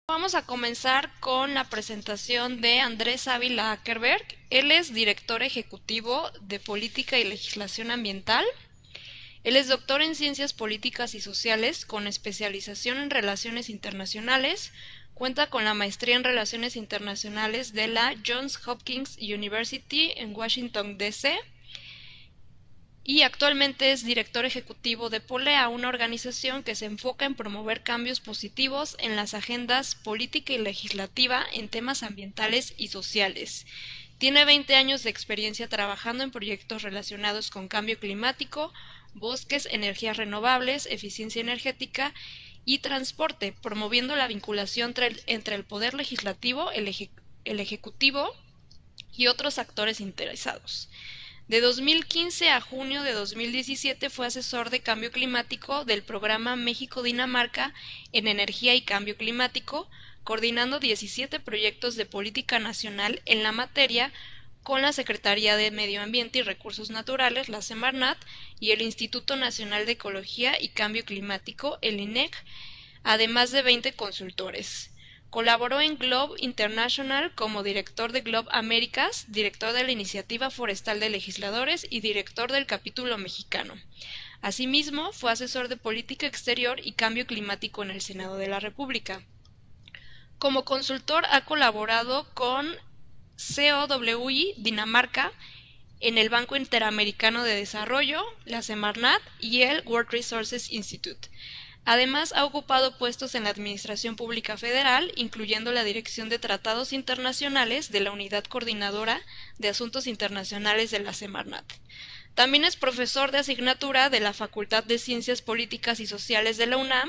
Vamos a comenzar con la presentación de Andrés Ávila Ackerberg. Él es director ejecutivo de Política y Legislación Ambiental. Él es doctor en Ciencias Políticas y Sociales con especialización en Relaciones Internacionales. Cuenta con la maestría en Relaciones Internacionales de la Johns Hopkins University en Washington, D.C. y actualmente es director ejecutivo de POLEA, una organización que se enfoca en promover cambios positivos en las agendas política y legislativa en temas ambientales y sociales. Tiene 20 años de experiencia trabajando en proyectos relacionados con cambio climático, bosques, energías renovables, eficiencia energética y transporte, promoviendo la vinculación entre el poder legislativo, el ejecutivo y otros actores interesados. De 2015 a junio de 2017 fue asesor de cambio climático del programa México-Dinamarca en energía y cambio climático, coordinando 17 proyectos de política nacional en la materia con la Secretaría de Medio Ambiente y Recursos Naturales, la Semarnat, y el Instituto Nacional de Ecología y Cambio Climático, el INEC, además de 20 consultores. Colaboró en Globe International como director de Globe Américas, director de la Iniciativa Forestal de Legisladores y director del capítulo mexicano. Asimismo, fue asesor de política exterior y cambio climático en el Senado de la República. Como consultor ha colaborado con COWI Dinamarca en el Banco Interamericano de Desarrollo, la Semarnat y el World Resources Institute. Además, ha ocupado puestos en la Administración Pública Federal, incluyendo la Dirección de Tratados Internacionales de la Unidad Coordinadora de Asuntos Internacionales de la Semarnat. También es profesor de asignatura de la Facultad de Ciencias Políticas y Sociales de la UNAM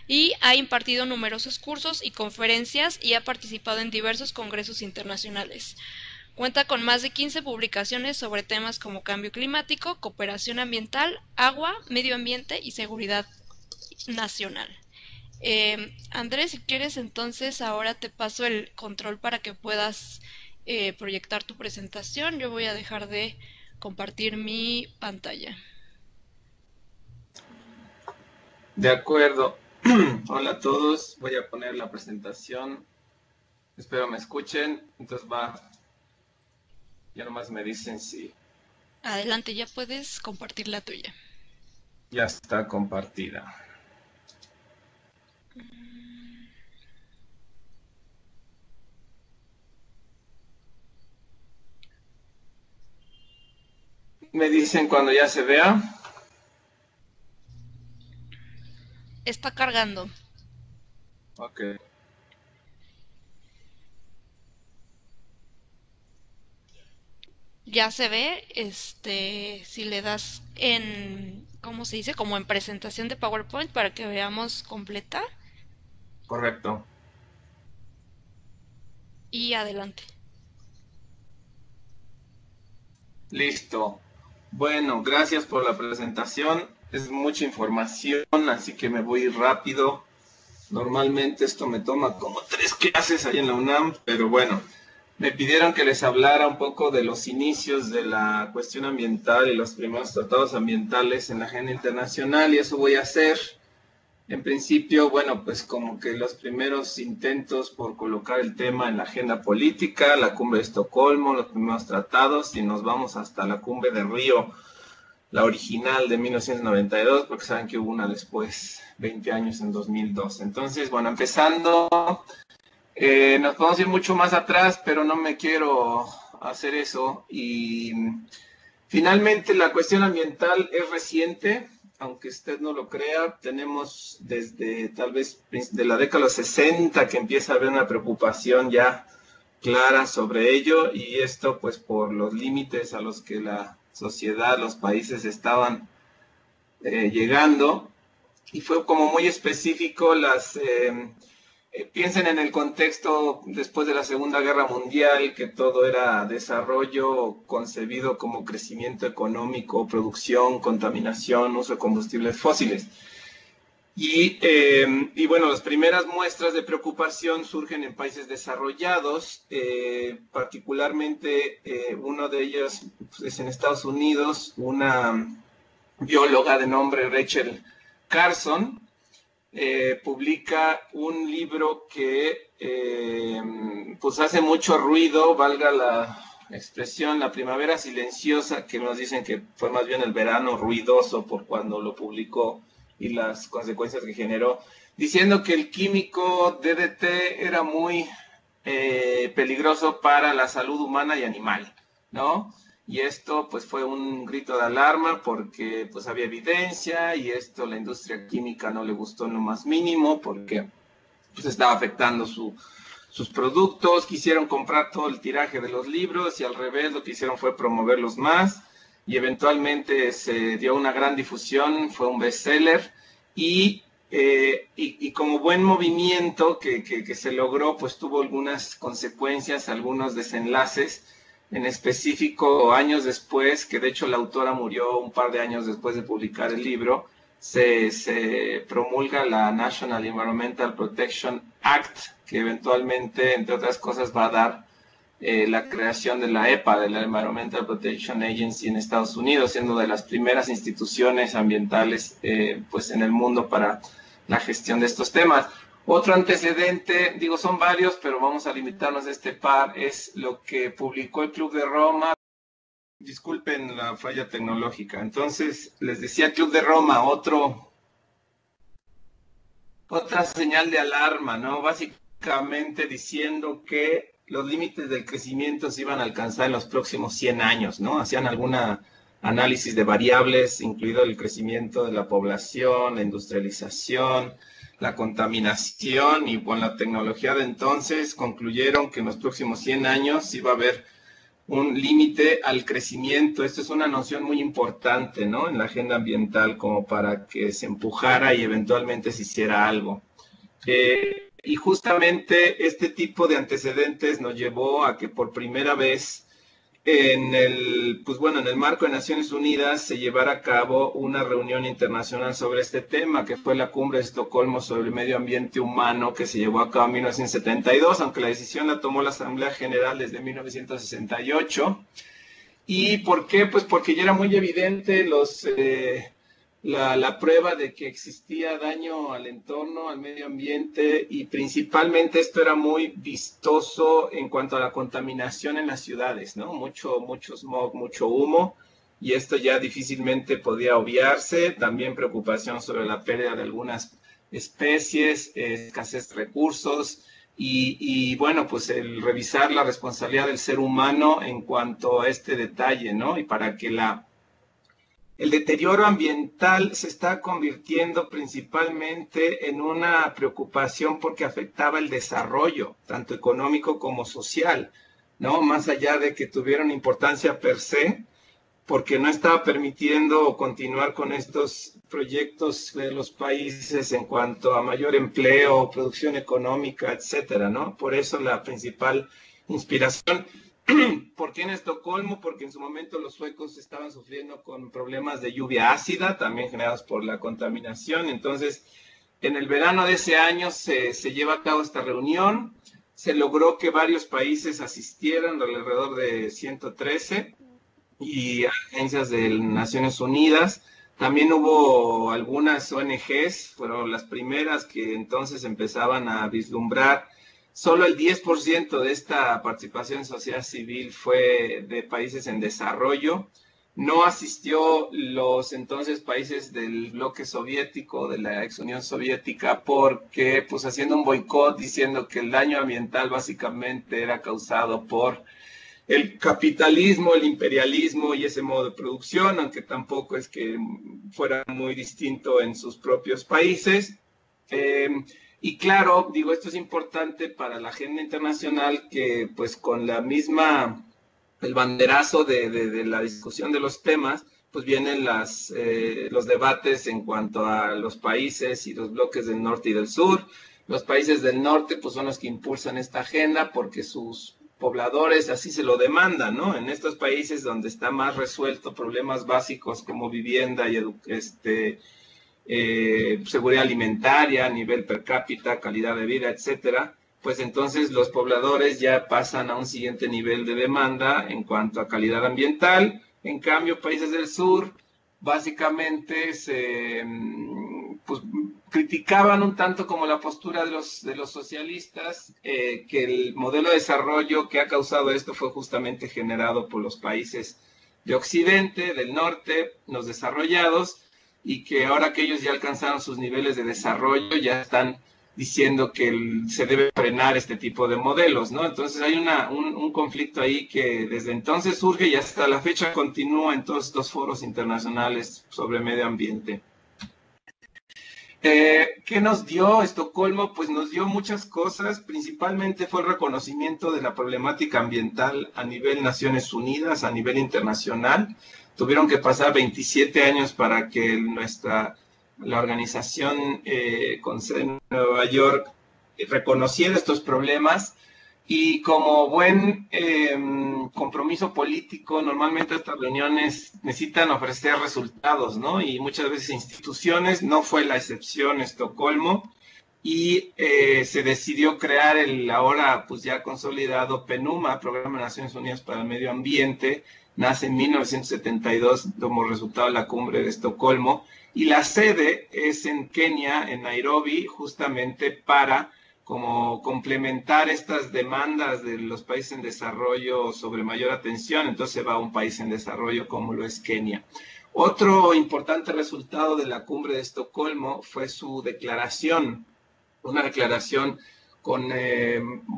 y ha impartido numerosos cursos y conferencias y ha participado en diversos congresos internacionales. Cuenta con más de 15 publicaciones sobre temas como cambio climático, cooperación ambiental, agua, medio ambiente y seguridad nacional. Andrés, si quieres, entonces ahora te paso el control para que puedas proyectar tu presentación. Yo voy a dejar de compartir mi pantalla. De acuerdo. Hola a todos. Voy a poner la presentación. Espero me escuchen. Entonces ya nomás me dicen si Adelante, ya puedes compartir la tuya. ya está compartida. Me dicen cuando ya se vea. Está cargando. Ok. Ya se ve, si le das en, ¿cómo se dice? Como en presentación de PowerPoint para que veamos completa. Correcto. Y adelante. Listo. Bueno, gracias por la presentación. Es mucha información, así que me voy rápido. Normalmente esto me toma como 3 clases ahí en la UNAM, pero bueno. Me pidieron que les hablara un poco de los inicios de la cuestión ambiental y los primeros tratados ambientales en la agenda internacional, y eso voy a hacer. En principio, bueno, pues como que los primeros intentos por colocar el tema en la agenda política, la cumbre de Estocolmo, los primeros tratados, y nos vamos hasta la cumbre de Río, la original de 1992, porque saben que hubo una después, 20 años en 2002. Entonces, bueno, empezando, nos podemos ir mucho más atrás, pero no me quiero hacer eso. Y finalmente la cuestión ambiental es reciente, aunque usted no lo crea. Tenemos desde tal vez de la década de los 60 que empieza a haber una preocupación ya clara sobre ello, y esto pues por los límites a los que la sociedad, los países estaban llegando, y fue como muy específico piensen en el contexto después de la Segunda Guerra Mundial, que todo era desarrollo concebido como crecimiento económico, producción, contaminación, uso de combustibles fósiles. Y bueno, las primeras muestras de preocupación surgen en países desarrollados, particularmente uno de ellos es en Estados Unidos, una bióloga de nombre Rachel Carson, publica un libro que pues hace mucho ruido, valga la expresión, La primavera silenciosa, que nos dicen que fue más bien el verano ruidoso por cuando lo publicó y las consecuencias que generó, diciendo que el químico DDT era muy peligroso para la salud humana y animal, ¿no? Y esto pues fue un grito de alarma porque pues había evidencia y esto la industria química no le gustó en lo más mínimo porque pues estaba afectando sus productos, quisieron comprar todo el tiraje de los libros y al revés lo que hicieron fue promoverlos más y eventualmente se dio una gran difusión, fue un bestseller y como buen movimiento que se logró, pues tuvo algunas consecuencias, algunos desenlaces, en específico años después, que de hecho la autora murió un par de años después de publicar el libro, se promulga la National Environmental Protection Act, que eventualmente, entre otras cosas, va a dar la creación de la EPA, de la Environmental Protection Agency en Estados Unidos, siendo de las primeras instituciones ambientales pues en el mundo para la gestión de estos temas. Otro antecedente, digo, son varios, pero vamos a limitarnos a este par, es lo que publicó el Club de Roma. Disculpen la falla tecnológica. Entonces, les decía Club de Roma, otra señal de alarma, ¿no? Básicamente diciendo que los límites del crecimiento se iban a alcanzar en los próximos 100 años, ¿no? Hacían alguna análisis de variables, incluido el crecimiento de la población, la industrialización, la contaminación y con la tecnología de entonces concluyeron que en los próximos 100 años iba a haber un límite al crecimiento. Esto es una noción muy importante, ¿no? En la agenda ambiental como para que se empujara y eventualmente se hiciera algo. Y justamente este tipo de antecedentes nos llevó a que por primera vez en el marco de Naciones Unidas se llevara a cabo una reunión internacional sobre este tema, que fue la Cumbre de Estocolmo sobre el Medio Ambiente Humano, que se llevó a cabo en 1972, aunque la decisión la tomó la Asamblea General desde 1968. ¿Y por qué? Pues porque ya era muy evidente la prueba de que existía daño al entorno, al medio ambiente, y principalmente esto era muy vistoso en cuanto a la contaminación en las ciudades, ¿no? Mucho smog, mucho humo, y esto ya difícilmente podía obviarse. También preocupación sobre la pérdida de algunas especies, escasez de recursos, y bueno, pues el revisar la responsabilidad del ser humano en cuanto a este detalle, ¿no? Y para que el deterioro ambiental se está convirtiendo principalmente en una preocupación porque afectaba el desarrollo, tanto económico como social, ¿no? Más allá de que tuvieron importancia per se, porque no estaba permitiendo continuar con estos proyectos de los países en cuanto a mayor empleo, producción económica, etcétera, ¿no? Por eso la principal inspiración. ¿Por qué en Estocolmo? Porque en su momento los suecos estaban sufriendo con problemas de lluvia ácida, también generados por la contaminación. Entonces, en el verano de ese año se lleva a cabo esta reunión. Se logró que varios países asistieran, alrededor de 113, y agencias de Naciones Unidas. También hubo algunas ONGs, fueron las primeras que entonces empezaban a vislumbrar. Solo el 10% de esta participación en sociedad civil fue de países en desarrollo. No asistió los entonces países del bloque soviético, de la ex Unión Soviética, porque pues haciendo un boicot diciendo que el daño ambiental básicamente era causado por el capitalismo, el imperialismo y ese modo de producción, aunque tampoco es que fuera muy distinto en sus propios países. Y claro, digo, esto es importante para la agenda internacional que pues con el banderazo de la discusión de los temas, pues vienen los debates en cuanto a los países y los bloques del norte y del sur. Los países del norte pues son los que impulsan esta agenda porque sus pobladores así se lo demandan, ¿no? En estos países donde está más resuelto problemas básicos como vivienda y seguridad alimentaria, nivel per cápita, calidad de vida, etcétera, pues entonces los pobladores ya pasan a un siguiente nivel de demanda en cuanto a calidad ambiental. En cambio, países del sur básicamente pues, criticaban un tanto como la postura de los socialistas, que el modelo de desarrollo que ha causado esto fue justamente generado por los países de Occidente, del norte, los desarrollados, y que ahora que ellos ya alcanzaron sus niveles de desarrollo, ya están diciendo que se debe frenar este tipo de modelos, ¿no? Entonces hay un conflicto ahí que desde entonces surge y hasta la fecha continúa en todos estos foros internacionales sobre medio ambiente. ¿Qué nos dio Estocolmo? Pues nos dio muchas cosas, principalmente fue el reconocimiento de la problemática ambiental a nivel Naciones Unidas, a nivel internacional. Tuvieron que pasar 27 años para que la organización con sede en Nueva York reconociera estos problemas. Y como buen compromiso político, normalmente estas reuniones necesitan ofrecer resultados, ¿no? Y muchas veces instituciones, no fue la excepción Estocolmo, y se decidió crear el ahora pues ya consolidado PNUMA, Programa de Naciones Unidas para el Medio Ambiente, nace en 1972 como resultado de la cumbre de Estocolmo, y la sede es en Kenia, en Nairobi, justamente para como complementar estas demandas de los países en desarrollo sobre mayor atención, entonces va a un país en desarrollo como lo es Kenia. Otro importante resultado de la cumbre de Estocolmo fue su declaración, una declaración con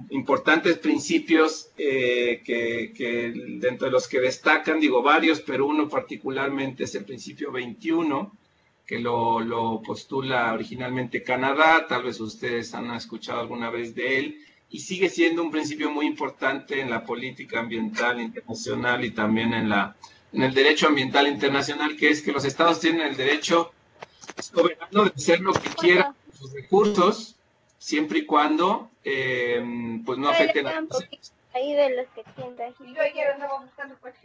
importantes principios que dentro de los que destacan, digo varios, pero uno particularmente es el principio 21, que lo postula originalmente Canadá, tal vez ustedes han escuchado alguna vez de él, y sigue siendo un principio muy importante en la política ambiental internacional y también en el derecho ambiental internacional, que es que los estados tienen el derecho soberano de hacer lo que quieran con sus recursos, siempre y cuando pues no afecten a ahí de los que tiendan.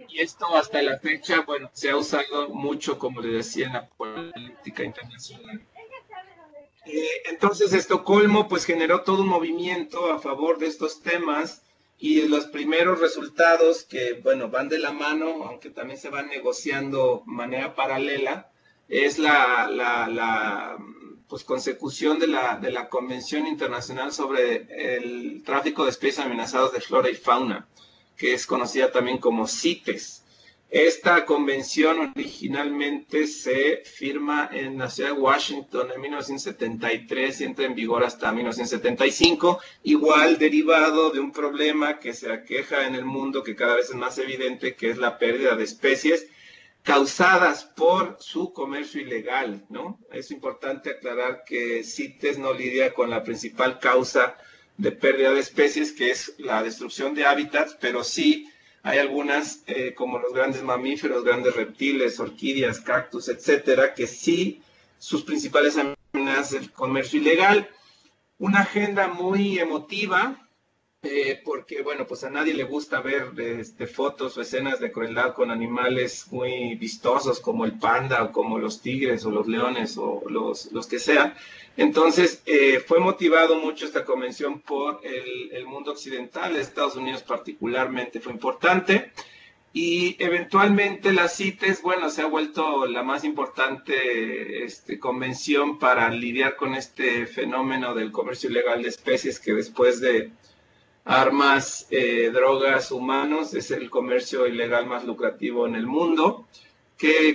Y esto hasta la fecha, bueno, se ha usado mucho, como les decía, en la política internacional. Entonces, Estocolmo pues generó todo un movimiento a favor de estos temas, y los primeros resultados que, bueno, van de la mano, aunque también se van negociando de manera paralela, es la pues, consecución de la Convención Internacional sobre el Tráfico de Especies Amenazadas de Flora y Fauna, que es conocida también como CITES. Esta convención originalmente se firma en la ciudad de Washington en 1973 y entra en vigor hasta 1975, igual derivado de un problema que se aqueja en el mundo, que cada vez es más evidente, que es la pérdida de especies causadas por su comercio ilegal, ¿no? Es importante aclarar que CITES no lidia con la principal causa de pérdida de especies, que es la destrucción de hábitats, pero sí hay algunas, como los grandes mamíferos, grandes reptiles, orquídeas, cactus, etcétera, que sí, sus principales amenazas es el comercio ilegal. Una agenda muy emotiva, porque, bueno, pues a nadie le gusta ver fotos o escenas de crueldad con animales muy vistosos como el panda o como los tigres o los leones o los que sean. Entonces, fue motivado mucho esta convención por el mundo occidental, Estados Unidos particularmente fue importante, y eventualmente la CITES, bueno, se ha vuelto la más importante convención para lidiar con este fenómeno del comercio ilegal de especies, que después de armas, drogas, humanos, es el comercio ilegal más lucrativo en el mundo.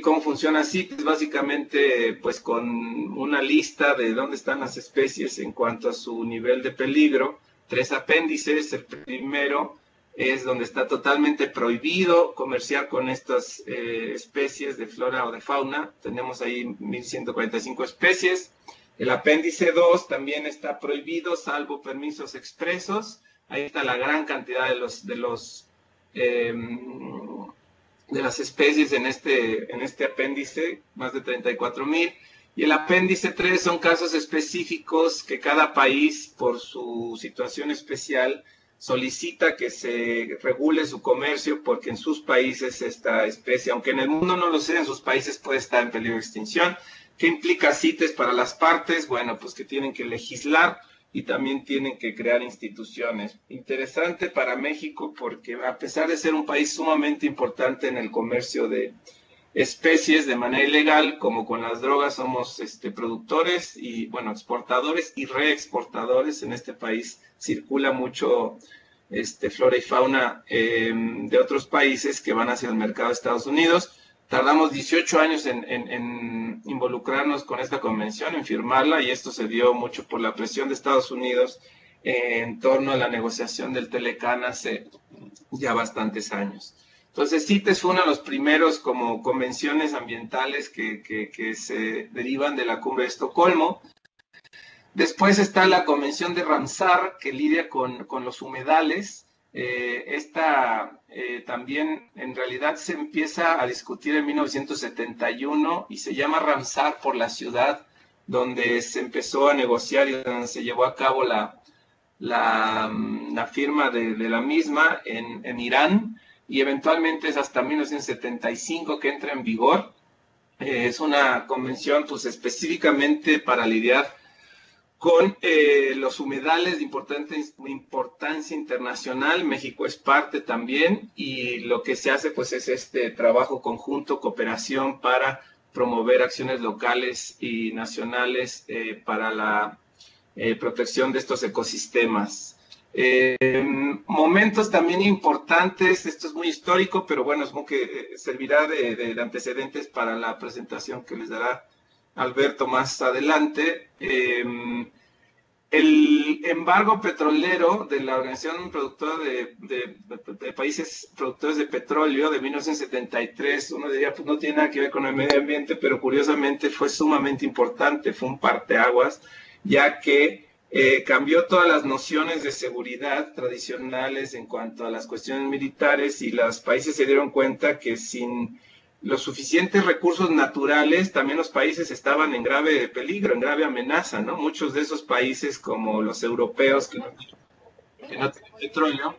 ¿Cómo funciona CITES? Básicamente, pues con una lista de dónde están las especies en cuanto a su nivel de peligro, 3 apéndices. El primero es donde está totalmente prohibido comerciar con estas especies de flora o de fauna. Tenemos ahí 1.145 especies. El apéndice 2 también está prohibido, salvo permisos expresos. Ahí está la gran cantidad de las especies en este apéndice, más de 34,000. Y el apéndice 3 son casos específicos que cada país, por su situación especial, solicita que se regule su comercio, porque en sus países esta especie, aunque en el mundo no lo sea, en sus países puede estar en peligro de extinción. ¿Qué implica CITES para las partes? Bueno, pues que tienen que legislar y también tienen que crear instituciones. Interesante para México porque, a pesar de ser un país sumamente importante en el comercio de especies de manera ilegal, como con las drogas somos productores y, bueno, exportadores y reexportadores. En este país circula mucho flora y fauna de otros países que van hacia el mercado de Estados Unidos. Tardamos 18 años en involucrarnos con esta convención, en firmarla, y esto se dio mucho por la presión de Estados Unidos en torno a la negociación del Telecán hace ya bastantes años. Entonces, CITES fue uno de los primeros como convenciones ambientales que se derivan de la Cumbre de Estocolmo. Después está la Convención de Ramsar, que lidia con los humedales. Esta también en realidad se empieza a discutir en 1971 y se llama Ramsar por la ciudad donde se empezó a negociar y donde se llevó a cabo la firma de la misma en Irán, y eventualmente es hasta 1975 que entra en vigor. Es una convención pues específicamente para lidiar con los humedales de importancia internacional. México es parte también, y lo que se hace pues es este trabajo conjunto, cooperación para promover acciones locales y nacionales para la protección de estos ecosistemas. Momentos también importantes, esto es muy histórico, pero bueno, es como que servirá de antecedentes para la presentación que les dará Alberto más adelante. El embargo petrolero de la Organización Productora de Países Productores de Petróleo de 1973, uno diría, pues no tiene nada que ver con el medio ambiente, pero curiosamente fue sumamente importante, fue un parteaguas, ya que cambió todas las nociones de seguridad tradicionales en cuanto a las cuestiones militares, y los países se dieron cuenta que sin los suficientes recursos naturales, también los países estaban en grave peligro, en grave amenaza, ¿no? Muchos de esos países, como los europeos, que no tienen petróleo,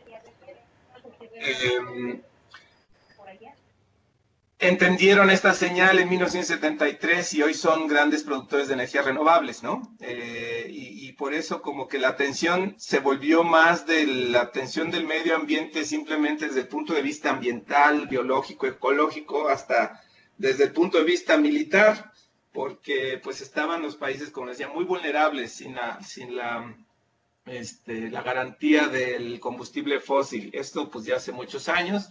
entendieron esta señal en 1973 y hoy son grandes productores de energías renovables, ¿no? Y por eso como que la atención se volvió más de la atención del medio ambiente simplemente desde el punto de vista ambiental, biológico, ecológico, hasta desde el punto de vista militar, porque pues estaban los países, como decía, muy vulnerables sin la garantía del combustible fósil. Esto pues ya hace muchos años.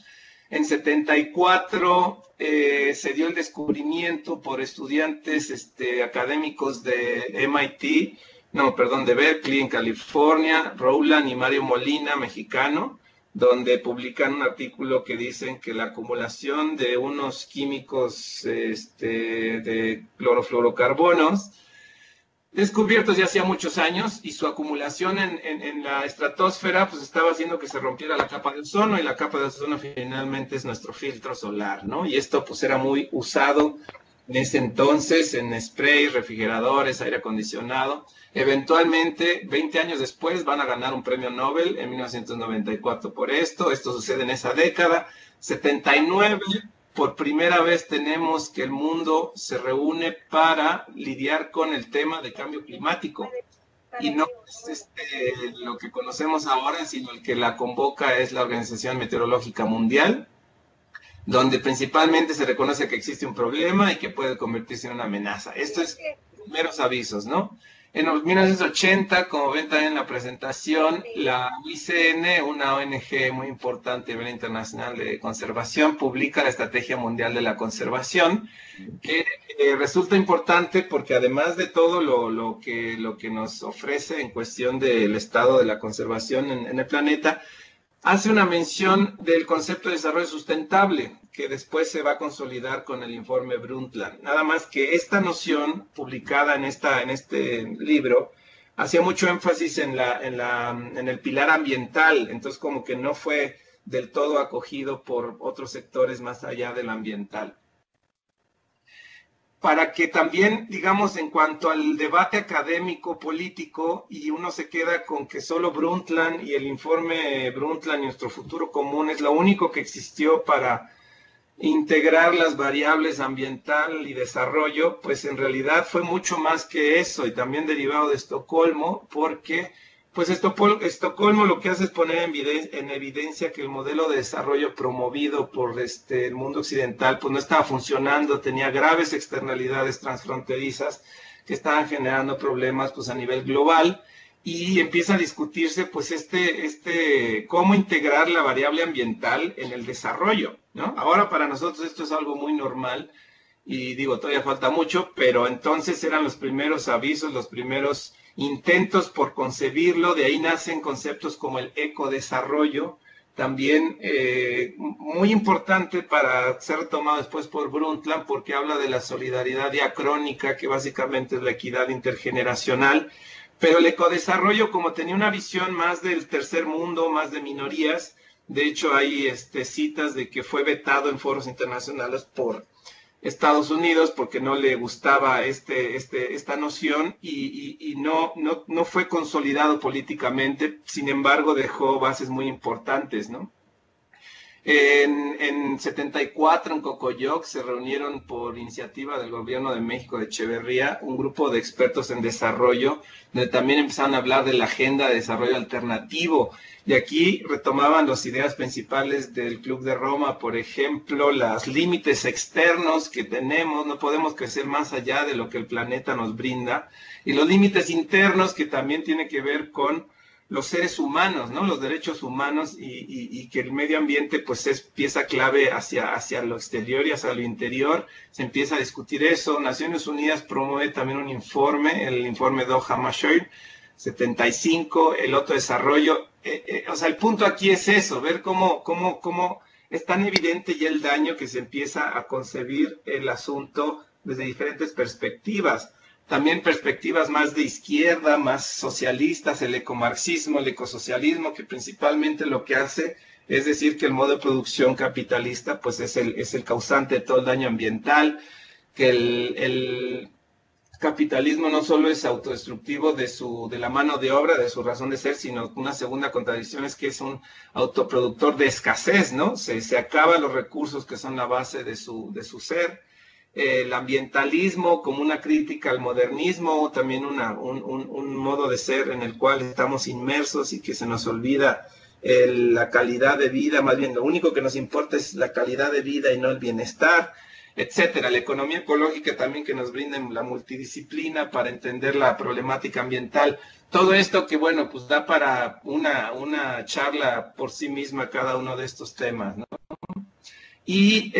En 74 se dio el descubrimiento por estudiantes académicos de de Berkeley en California, Rowland y Mario Molina, mexicano, donde publican un artículo que dicen que la acumulación de unos químicos de clorofluorocarbonos descubiertos ya hacía muchos años, y su acumulación en la estratosfera pues estaba haciendo que se rompiera la capa de ozono, y la capa de ozono finalmente es nuestro filtro solar, ¿no? Y esto pues era muy usado en ese entonces en spray, refrigeradores, aire acondicionado. Eventualmente, 20 años después, van a ganar un premio Nobel en 1994 por esto. Esto sucede en esa década. 79, por primera vez tenemos que el mundo se reúne para lidiar con el tema de cambio climático. Y no es lo que conocemos ahora, sino el que la convoca es la Organización Meteorológica Mundial, donde principalmente se reconoce que existe un problema y que puede convertirse en una amenaza. Esto es primeros avisos, ¿no? En 1980, como ven también en la presentación, la UICN, una ONG muy importante a nivel internacional de conservación, publica la Estrategia Mundial de la Conservación, que resulta importante porque además de todo lo que nos ofrece en cuestión del estado de la conservación en el planeta, hace una mención del concepto de desarrollo sustentable, que después se va a consolidar con el informe Brundtland. Nada más que esta noción, publicada en este libro, hacía mucho énfasis en el pilar ambiental, entonces como que no fue del todo acogido por otros sectores más allá del ambiental. Para que también, digamos, en cuanto al debate académico, político, y uno se queda con que solo Brundtland y el informe Brundtland y nuestro futuro común es lo único que existió para integrar las variables ambiental y desarrollo, pues en realidad fue mucho más que eso, y también derivado de Estocolmo, porque Pues Estocolmo lo que hace es poner en evidencia que el modelo de desarrollo promovido por el mundo occidental pues no estaba funcionando, tenía graves externalidades transfronterizas que estaban generando problemas pues a nivel global, y empieza a discutirse pues cómo integrar la variable ambiental en el desarrollo, ¿no? Ahora para nosotros esto es algo muy normal y digo, todavía falta mucho, pero entonces eran los primeros avisos, los primeros intentos por concebirlo. De ahí nacen conceptos como el ecodesarrollo, también muy importante para ser tomado después por Brundtland, porque habla de la solidaridad diacrónica, que básicamente es la equidad intergeneracional. Pero el ecodesarrollo, como tenía una visión más del tercer mundo, más de minorías, de hecho hay citas de que fue vetado en foros internacionales por Estados Unidos porque no le gustaba esta noción, y no fue consolidado políticamente. Sin embargo, dejó bases muy importantes, ¿no? En 74 en Cocoyoc se reunieron por iniciativa del gobierno de México de Echeverría un grupo de expertos en desarrollo, donde también empezaron a hablar de la agenda de desarrollo alternativo. Y aquí retomaban las ideas principales del Club de Roma, por ejemplo, los límites externos que tenemos, no podemos crecer más allá de lo que el planeta nos brinda, y los límites internos que también tienen que ver con los seres humanos, ¿no? Los derechos humanos, y que el medio ambiente pues es pieza clave hacia lo exterior y hacia lo interior. Se empieza a discutir eso. Naciones Unidas promueve también un informe, el informe Doha-Mashoir 75, el otro desarrollo. O sea, el punto aquí es eso, ver cómo es tan evidente ya el daño que se empieza a concebir el asunto desde diferentes perspectivas. También perspectivas más de izquierda, más socialistas, el ecomarxismo, el ecosocialismo, que principalmente lo que hace es decir que el modo de producción capitalista pues es el causante de todo el daño ambiental, que el capitalismo no solo es autodestructivo de la mano de obra, de su razón de ser, sino una segunda contradicción es que es un autoproductor de escasez, ¿no? Se acaban los recursos que son la base de su ser. El ambientalismo como una crítica al modernismo, también un modo de ser en el cual estamos inmersos y que se nos olvida la calidad de vida. Más bien lo único que nos importa es la calidad de vida y no el bienestar, etcétera. La economía ecológica también, que nos brinda la multidisciplina para entender la problemática ambiental. Todo esto que, bueno, pues da para una charla por sí misma cada uno de estos temas, ¿no? Y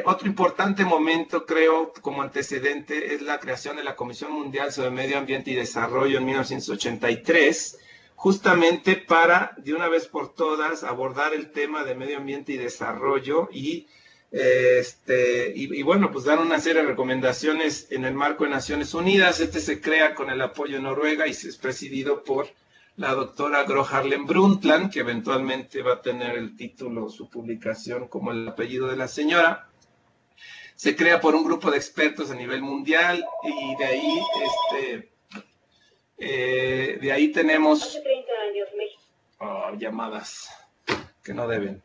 otro importante momento, creo, como antecedente, es la creación de la Comisión Mundial sobre Medio Ambiente y Desarrollo en 1983, justamente para, de una vez por todas, abordar el tema de medio ambiente y desarrollo y bueno, pues dar una serie de recomendaciones en el marco de Naciones Unidas. Se crea con el apoyo de Noruega y es presidido por la doctora Gro Harlem Brundtland, que eventualmente va a tener el título, su publicación, como el apellido de la señora. Se crea por un grupo de expertos a nivel mundial, y de ahí tenemos llamadas que no deben.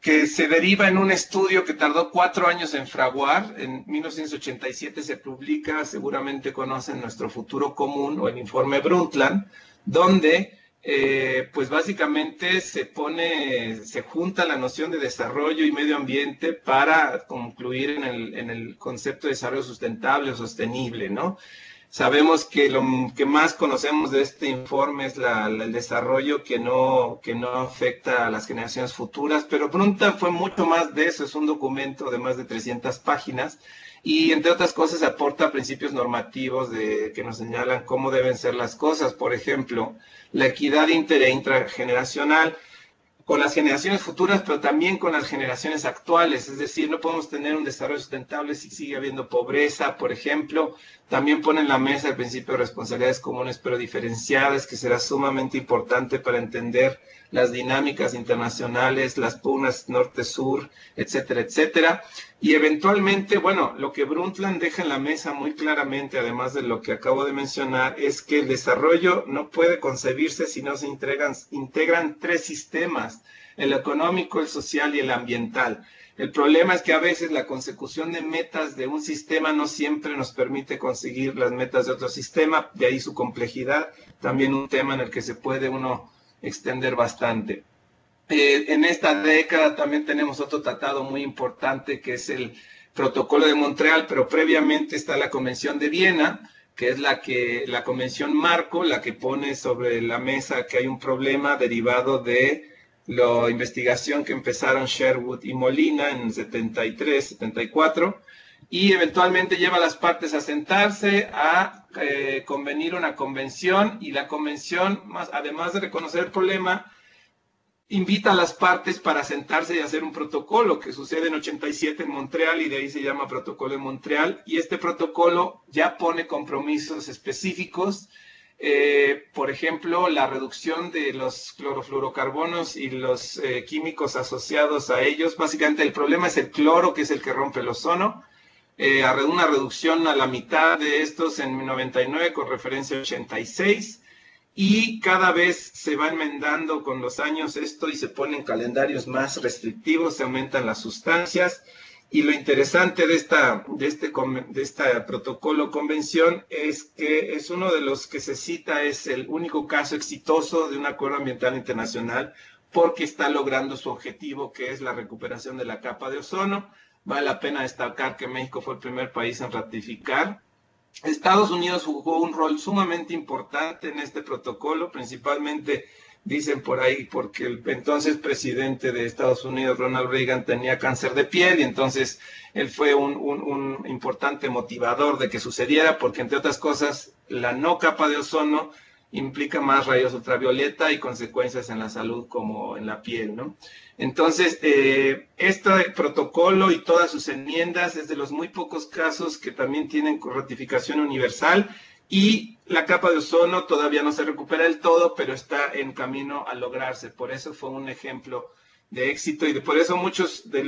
Que se deriva en un estudio que tardó 4 años en fraguar. En 1987 se publica, seguramente conocen, Nuestro Futuro Común, o el informe Brundtland, donde pues básicamente se junta la noción de desarrollo y medio ambiente para concluir en el concepto de desarrollo sustentable o sostenible, ¿no? Sabemos que lo que más conocemos de este informe es el desarrollo que no afecta a las generaciones futuras, pero Brundtland fue mucho más de eso. Es un documento de más de 300 páginas y, entre otras cosas, aporta principios normativos que nos señalan cómo deben ser las cosas. Por ejemplo, la equidad intrageneracional con las generaciones futuras, pero también con las generaciones actuales. Es decir, no podemos tener un desarrollo sustentable si sigue habiendo pobreza, por ejemplo. También pone en la mesa el principio de responsabilidades comunes pero diferenciadas, que será sumamente importante para entender las dinámicas internacionales, las pugnas norte-sur, etcétera, etcétera. Y eventualmente, bueno, lo que Brundtland deja en la mesa muy claramente, además de lo que acabo de mencionar, es que el desarrollo no puede concebirse si no se integran 3 sistemas: el económico, el social y el ambiental. El problema es que a veces la consecución de metas de un sistema no siempre nos permite conseguir las metas de otro sistema, de ahí su complejidad, también un tema en el que se puede uno extender bastante. En esta década también tenemos otro tratado muy importante que es el Protocolo de Montreal, pero previamente está la Convención de Viena, que es la convención marco, la que pone sobre la mesa que hay un problema derivado de la investigación que empezaron Sherwood y Molina en 73, 74, y eventualmente lleva a las partes a sentarse, a convenir una convención, y la convención, además de reconocer el problema, invita a las partes para sentarse y hacer un protocolo que sucede en 87 en Montreal, y de ahí se llama Protocolo de Montreal, y este protocolo ya pone compromisos específicos, por ejemplo, la reducción de los clorofluorocarbonos y los químicos asociados a ellos. Básicamente el problema es el cloro, que es el que rompe el ozono. Una reducción a la mitad de estos en 99 con referencia a 86. Y cada vez se va enmendando con los años esto y se ponen calendarios más restrictivos, se aumentan las sustancias. Y lo interesante de esta protocolo convención es que es uno de los que se cita, es el único caso exitoso de un acuerdo ambiental internacional porque está logrando su objetivo, que es la recuperación de la capa de ozono. Vale la pena destacar que México fue el primer país en ratificar. Estados Unidos jugó un rol sumamente importante en este protocolo, principalmente, dicen por ahí, porque el entonces presidente de Estados Unidos, Ronald Reagan, tenía cáncer de piel, y entonces él fue un importante motivador de que sucediera, porque entre otras cosas, la no capa de ozono implica más rayos ultravioleta y consecuencias en la salud como en la piel, ¿no? Entonces, este protocolo y todas sus enmiendas es de los muy pocos casos que también tienen ratificación universal, y la capa de ozono todavía no se recupera del todo, pero está en camino a lograrse. Por eso fue un ejemplo de éxito, y por eso muchos de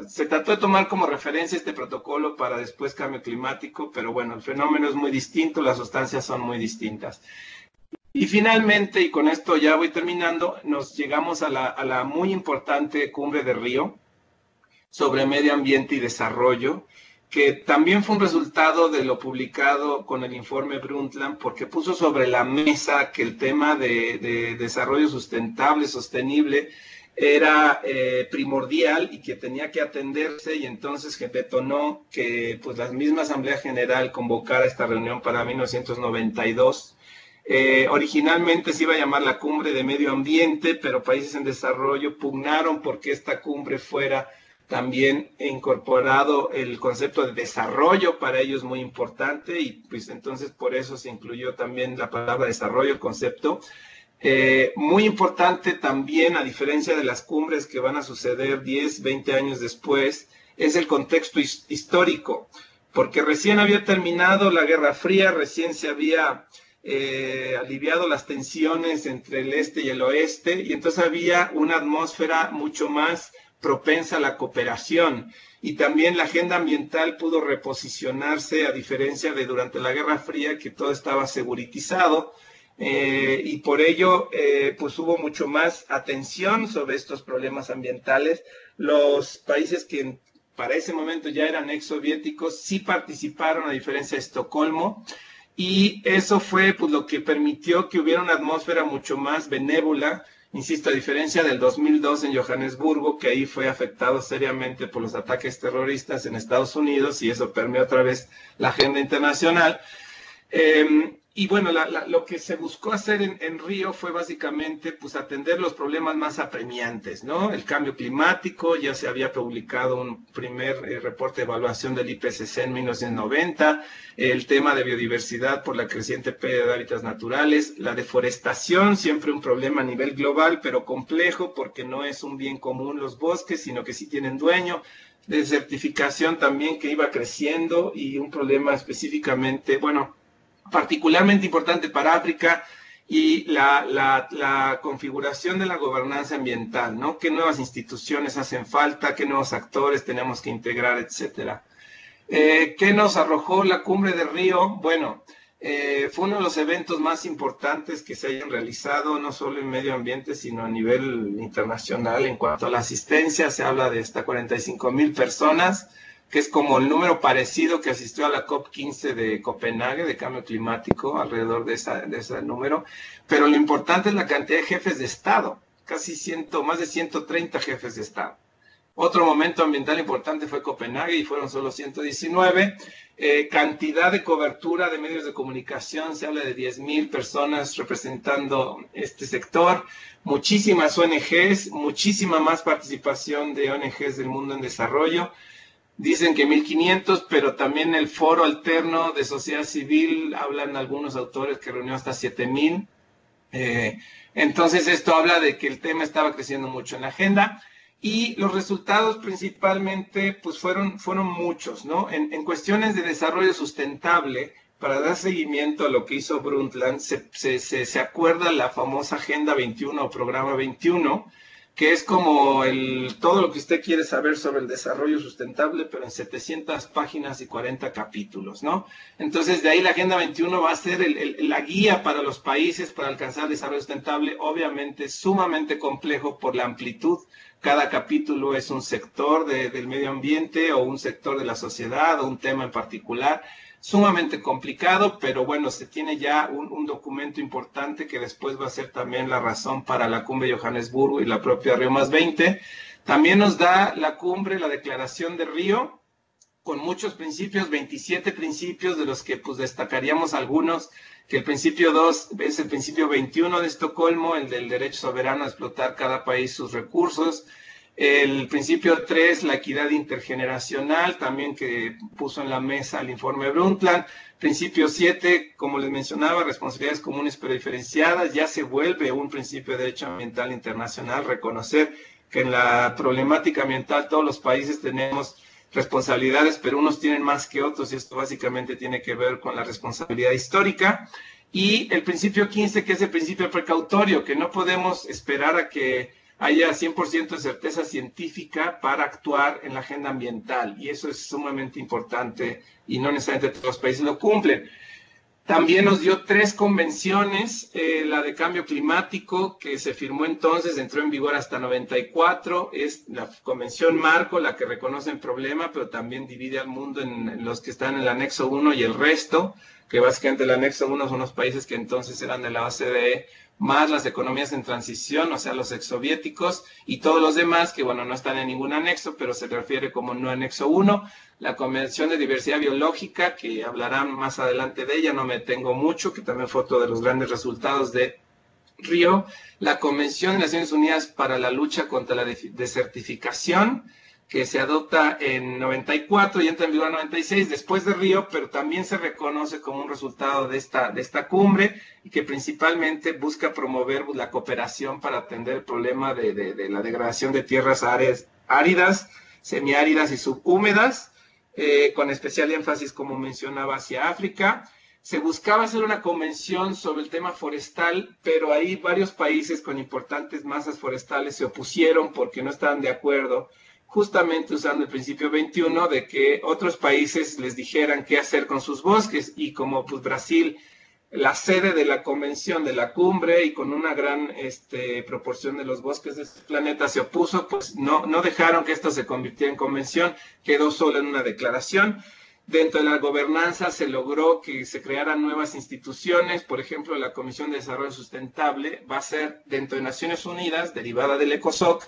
se trató de tomar como referencia este protocolo para después cambio climático, pero bueno, el fenómeno es muy distinto, las sustancias son muy distintas. Y finalmente, y con esto ya voy terminando, nos llegamos a la muy importante Cumbre de Río sobre medio ambiente y desarrollo, que también fue un resultado de lo publicado con el informe Brundtland, porque puso sobre la mesa que el tema de desarrollo sustentable, sostenible, era primordial y que tenía que atenderse, y entonces detonó que pues, la misma Asamblea General convocara esta reunión para 1992. Originalmente se iba a llamar la Cumbre de Medio Ambiente, pero países en desarrollo pugnaron porque esta cumbre fuera también incorporado el concepto de desarrollo, para ellos muy importante, y pues entonces por eso se incluyó también la palabra desarrollo, el concepto. Muy importante también, a diferencia de las cumbres que van a suceder 10, 20 años después, es el contexto histórico, porque recién había terminado la Guerra Fría, recién se había aliviado las tensiones entre el este y el oeste, y entonces había una atmósfera mucho más propensa a la cooperación, y también la agenda ambiental pudo reposicionarse, a diferencia de durante la Guerra Fría, que todo estaba seguritizado, y por ello pues hubo mucho más atención sobre estos problemas ambientales. Los países que para ese momento ya eran ex soviéticos sí participaron, a diferencia de Estocolmo, y eso fue pues, lo que permitió que hubiera una atmósfera mucho más benévola, insisto, a diferencia del 2002 en Johannesburgo, que ahí fue afectado seriamente por los ataques terroristas en Estados Unidos, y eso permeó otra vez la agenda internacional. Y bueno, lo que se buscó hacer en Río fue básicamente pues, atender los problemas más apremiantes, ¿no? El cambio climático, ya se había publicado un primer reporte de evaluación del IPCC en 1990, el tema de biodiversidad por la creciente pérdida de hábitats naturales, la deforestación, siempre un problema a nivel global, pero complejo porque no es un bien común los bosques, sino que sí tienen dueño, desertificación también que iba creciendo, y un problema específicamente, bueno, particularmente importante para África, y la configuración de la gobernanza ambiental, ¿no? ¿Qué nuevas instituciones hacen falta? ¿Qué nuevos actores tenemos que integrar, etcétera? ¿Qué nos arrojó la Cumbre de Río? Bueno, Fue uno de los eventos más importantes que se hayan realizado, no solo en medio ambiente, sino a nivel internacional. En cuanto a la asistencia, se habla de hasta 45,000 personas, que es como el número parecido que asistió a la COP15 de Copenhague, de cambio climático, alrededor de ese número. Pero lo importante es la cantidad de jefes de Estado, casi más de 130 jefes de Estado. Otro momento ambiental importante fue Copenhague y fueron solo 119. Cantidad de cobertura de medios de comunicación, se habla de 10,000 personas representando este sector, muchísimas ONGs, muchísima más participación de ONGs del mundo en desarrollo. Dicen que 1,500, pero también el foro alterno de sociedad civil, hablan algunos autores que reunió hasta 7,000. Entonces esto habla de que el tema estaba creciendo mucho en la agenda. Y los resultados principalmente pues fueron muchos, ¿no? En cuestiones de desarrollo sustentable, para dar seguimiento a lo que hizo Brundtland, se acuerda la famosa Agenda 21 o Programa 21, que es como todo lo que usted quiere saber sobre el desarrollo sustentable, pero en 700 páginas y 40 capítulos, ¿no? Entonces, de ahí la Agenda 21 va a ser la guía para los países para alcanzar el desarrollo sustentable, obviamente sumamente complejo por la amplitud. Cada capítulo es un sector del medio ambiente o un sector de la sociedad o un tema en particular, sumamente complicado, pero bueno, se tiene ya un documento importante que después va a ser también la razón para la cumbre de Johannesburgo y la propia Río+20. También nos da la cumbre, la declaración de Río, con muchos principios, 27 principios, de los que pues destacaríamos algunos, que el principio 2 es el principio 21 de Estocolmo, el del derecho soberano a explotar cada país sus recursos. El principio 3, la equidad intergeneracional, también que puso en la mesa el informe Brundtland. Principio 7, como les mencionaba, responsabilidades comunes pero diferenciadas, ya se vuelve un principio de derecho ambiental internacional, reconocer que en la problemática ambiental todos los países tenemos responsabilidades, pero unos tienen más que otros, y esto básicamente tiene que ver con la responsabilidad histórica. Y el principio 15, que es el principio precautorio, que no podemos esperar a que haya 100% de certeza científica para actuar en la agenda ambiental, y eso es sumamente importante y no necesariamente todos los países lo cumplen. También nos dio 3 convenciones, la de cambio climático, que se firmó entonces, entró en vigor hasta 94, es la convención marco, la que reconoce el problema, pero también divide al mundo en los que están en el anexo 1 y el resto, que básicamente el anexo 1 son los países que entonces eran de la OCDE, más las economías en transición, o sea, los exsoviéticos, y todos los demás, que bueno, no están en ningún anexo, pero se refiere como no anexo 1. La Convención de Diversidad Biológica, que hablarán más adelante de ella, no me detengo mucho, que también fue otro de los grandes resultados de Río. La Convención de Naciones Unidas para la Lucha contra la Desertificación, que se adopta en 94 y entra en vigor en 96, después de Río, pero también se reconoce como un resultado de esta cumbre, y que principalmente busca promover la cooperación para atender el problema de la degradación de tierras áridas, semiáridas y subhúmedas, con especial énfasis, como mencionaba, hacia África. Se buscaba hacer una convención sobre el tema forestal, pero ahí varios países con importantes masas forestales se opusieron porque no estaban de acuerdo, justamente usando el principio 21 de que otros países les dijeran qué hacer con sus bosques, y como pues Brasil, la sede de la convención de la cumbre y con una gran proporción de los bosques de este planeta se opuso, pues no dejaron que esto se convirtiera en convención, quedó solo en una declaración. Dentro de la gobernanza se logró que se crearan nuevas instituciones, por ejemplo, la Comisión de Desarrollo Sustentable va a ser dentro de Naciones Unidas, derivada del ECOSOC,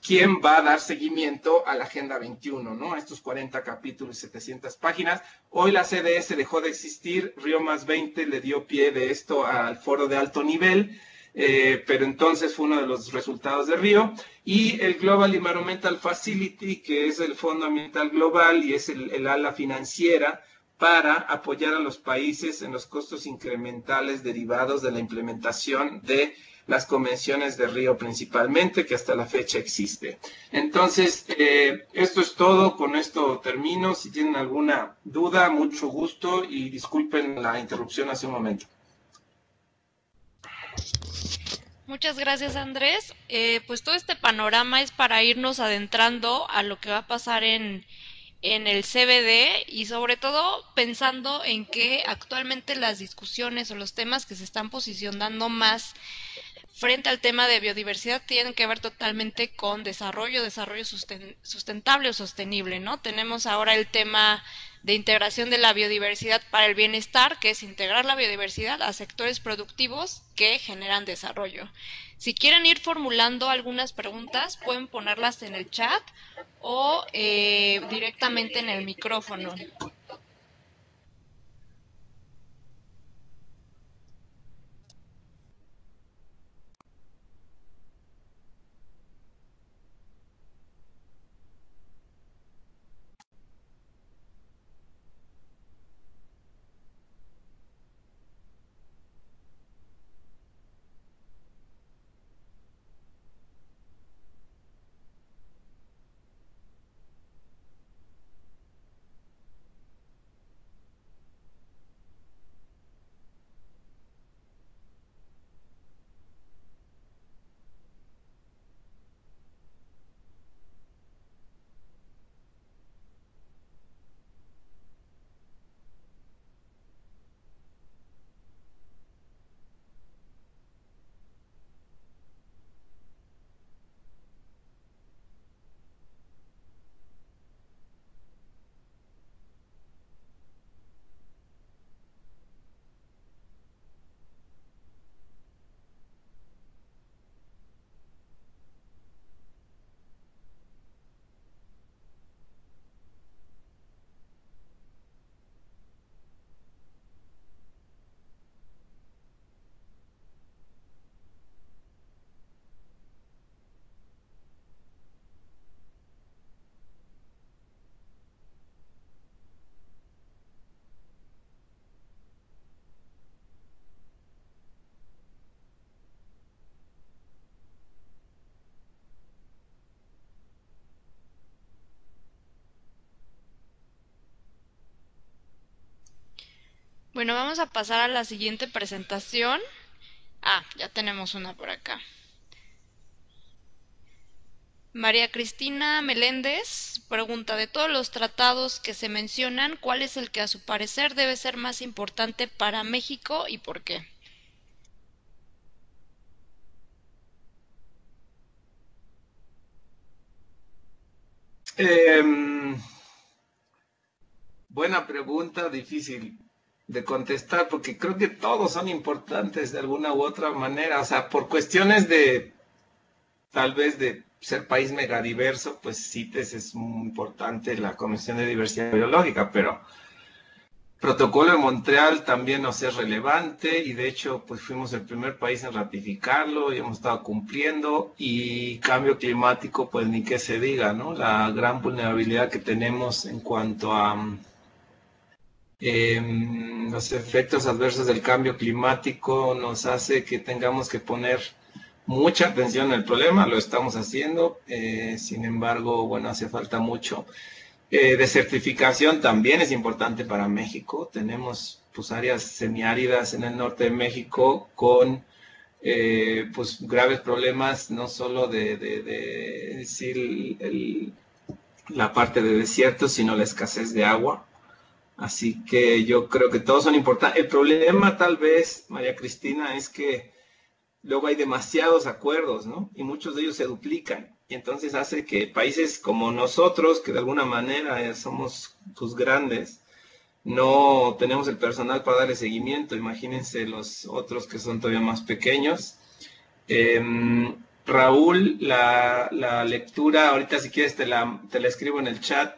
quien va a dar seguimiento a la Agenda 21, ¿no? A estos 40 capítulos y 700 páginas. Hoy la CDS dejó de existir, Río+20 le dio pie de esto al foro de alto nivel, pero entonces fue uno de los resultados de Río. Y el Global Environmental Facility, que es el Fondo Ambiental Global y es el ala financiera para apoyar a los países en los costos incrementales derivados de la implementación de las convenciones de Río principalmente, que hasta la fecha existe. Entonces, esto es todo, con esto termino. Si tienen alguna duda, mucho gusto, y disculpen la interrupción hace un momento. Muchas gracias, Andrés. Pues todo este panorama es para irnos adentrando a lo que va a pasar en en el CBD y sobre todo pensando en que actualmente las discusiones o los temas que se están posicionando más frente al tema de biodiversidad tienen que ver totalmente con desarrollo sustentable o sostenible, ¿no? Tenemos ahora el tema de integración de la biodiversidad para el bienestar, que es integrar la biodiversidad a sectores productivos que generan desarrollo. Si quieren ir formulando algunas preguntas, pueden ponerlas en el chat o directamente en el micrófono. Bueno, vamos a pasar a la siguiente presentación. Ah, ya tenemos una por acá. María Cristina Meléndez pregunta, de todos los tratados que se mencionan, ¿cuál es el que a su parecer debe ser más importante para México y por qué? Em, Buena pregunta, difícil de contestar, porque creo que todos son importantes de alguna u otra manera. O sea, por cuestiones de, tal vez de ser país megadiverso, pues CITES es muy importante la Convención de Diversidad Biológica, pero Protocolo de Montreal también nos es relevante y de hecho pues fuimos el primer país en ratificarlo y hemos estado cumpliendo y cambio climático pues ni qué se diga, ¿no? La gran vulnerabilidad que tenemos en cuanto a los efectos adversos del cambio climático nos hace que tengamos que poner mucha atención al problema, lo estamos haciendo, sin embargo, bueno, hace falta mucho. Desertificación también es importante para México. Tenemos pues áreas semiáridas en el norte de México con pues graves problemas, no solo de decir la parte de desierto, sino la escasez de agua. Así que yo creo que todos son importantes. El problema tal vez, María Cristina, es que luego hay demasiados acuerdos, ¿no? Y muchos de ellos se duplican. Y entonces hace que países como nosotros, que de alguna manera somos pues grandes, no tenemos el personal para darle seguimiento. Imagínense los otros que son todavía más pequeños. Raúl, la lectura, ahorita si quieres te la escribo en el chat,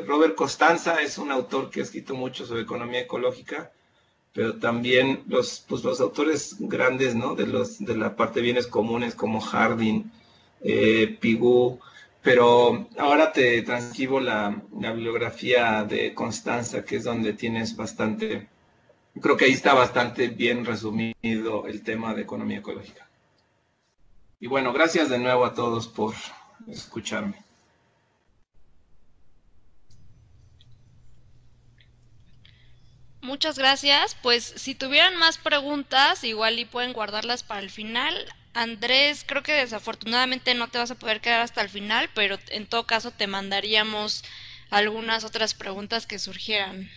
Robert Costanza es un autor que ha escrito mucho sobre economía ecológica, pero también pues los autores grandes, ¿no? De la parte de bienes comunes como Harding, Pigou, pero ahora te transcribo la bibliografía de Constanza, que es donde tienes bastante, creo que ahí está bastante bien resumido el tema de economía ecológica. Y bueno, gracias de nuevo a todos por escucharme. Muchas gracias. Pues si tuvieran más preguntas, igual y pueden guardarlas para el final. Andrés, creo que desafortunadamente no te vas a poder quedar hasta el final, pero en todo caso te mandaríamos algunas otras preguntas que surgieran.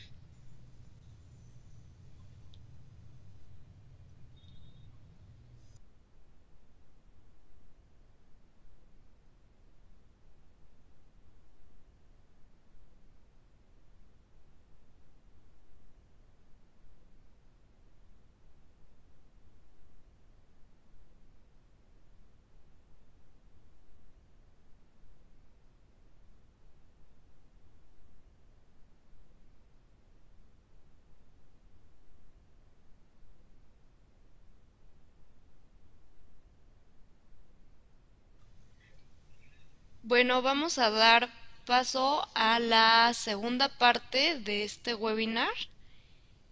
Bueno, vamos a dar paso a la segunda parte de este webinar.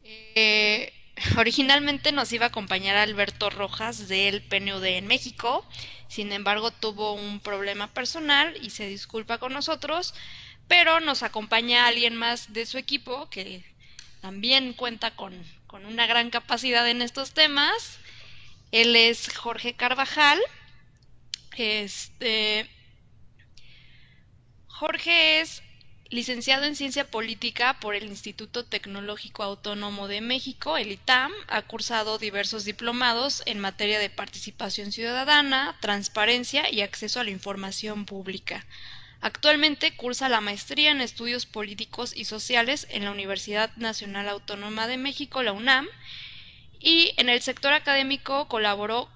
Eh, Originalmente nos iba a acompañar Alberto Rojas del PNUD en México, sin embargo tuvo un problema personal y se disculpa con nosotros, pero nos acompaña alguien más de su equipo que también cuenta con una gran capacidad en estos temas. Él es Jorge Carvajal. Este, Jorge es licenciado en Ciencia Política por el Instituto Tecnológico Autónomo de México, el ITAM. Ha cursado diversos diplomados en materia de participación ciudadana, transparencia y acceso a la información pública. Actualmente cursa la maestría en Estudios Políticos y Sociales en la Universidad Nacional Autónoma de México, la UNAM, y en el sector académico colaboró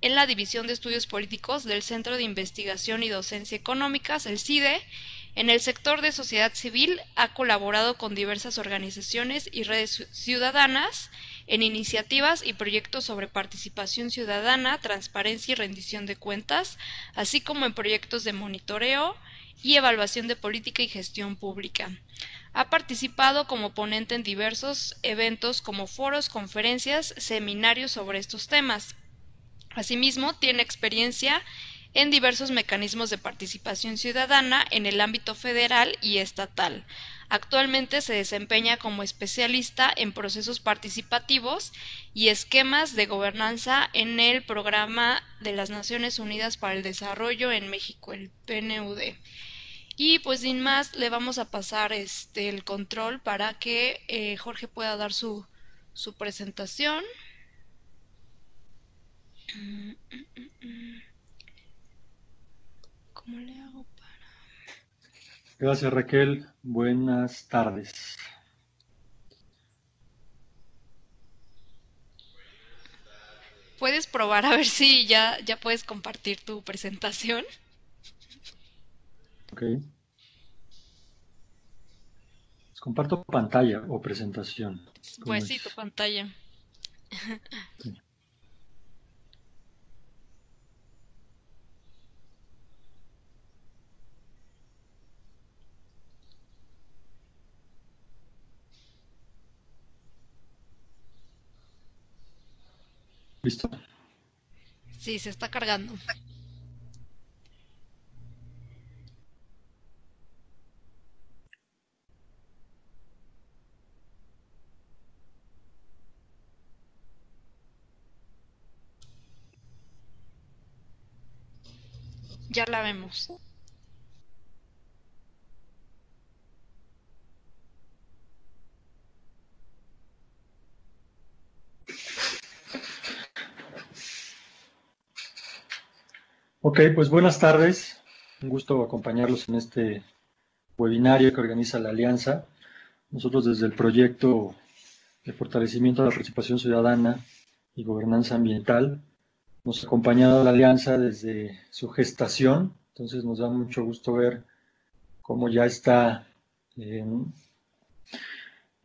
en la División de Estudios Políticos del Centro de Investigación y Docencia Económicas, el CIDE. En el sector de sociedad civil ha colaborado con diversas organizaciones y redes ciudadanas en iniciativas y proyectos sobre participación ciudadana, transparencia y rendición de cuentas, así como en proyectos de monitoreo y evaluación de política y gestión pública. Ha participado como ponente en diversos eventos como foros, conferencias, seminarios sobre estos temas. Asimismo, tiene experiencia en diversos mecanismos de participación ciudadana en el ámbito federal y estatal. Actualmente se desempeña como especialista en procesos participativos y esquemas de gobernanza en el Programa de las Naciones Unidas para el Desarrollo en México, el PNUD. Y pues sin más, le vamos a pasar el control para que Jorge pueda dar su presentación. ¿Cómo le hago para...? Gracias, Raquel. Buenas tardes. ¿Puedes probar a ver si ya puedes compartir tu presentación? Ok. Les comparto pantalla o presentación. Pues ¿Cómo sí, tu es? pantalla. Sí. ¿Listo? Sí, se está cargando. Ya la vemos. Ok, pues buenas tardes. Un gusto acompañarlos en este webinario que organiza la Alianza. Nosotros desde el proyecto de fortalecimiento de la participación ciudadana y gobernanza ambiental nos ha acompañado la Alianza desde su gestación. Entonces nos da mucho gusto ver cómo ya está eh,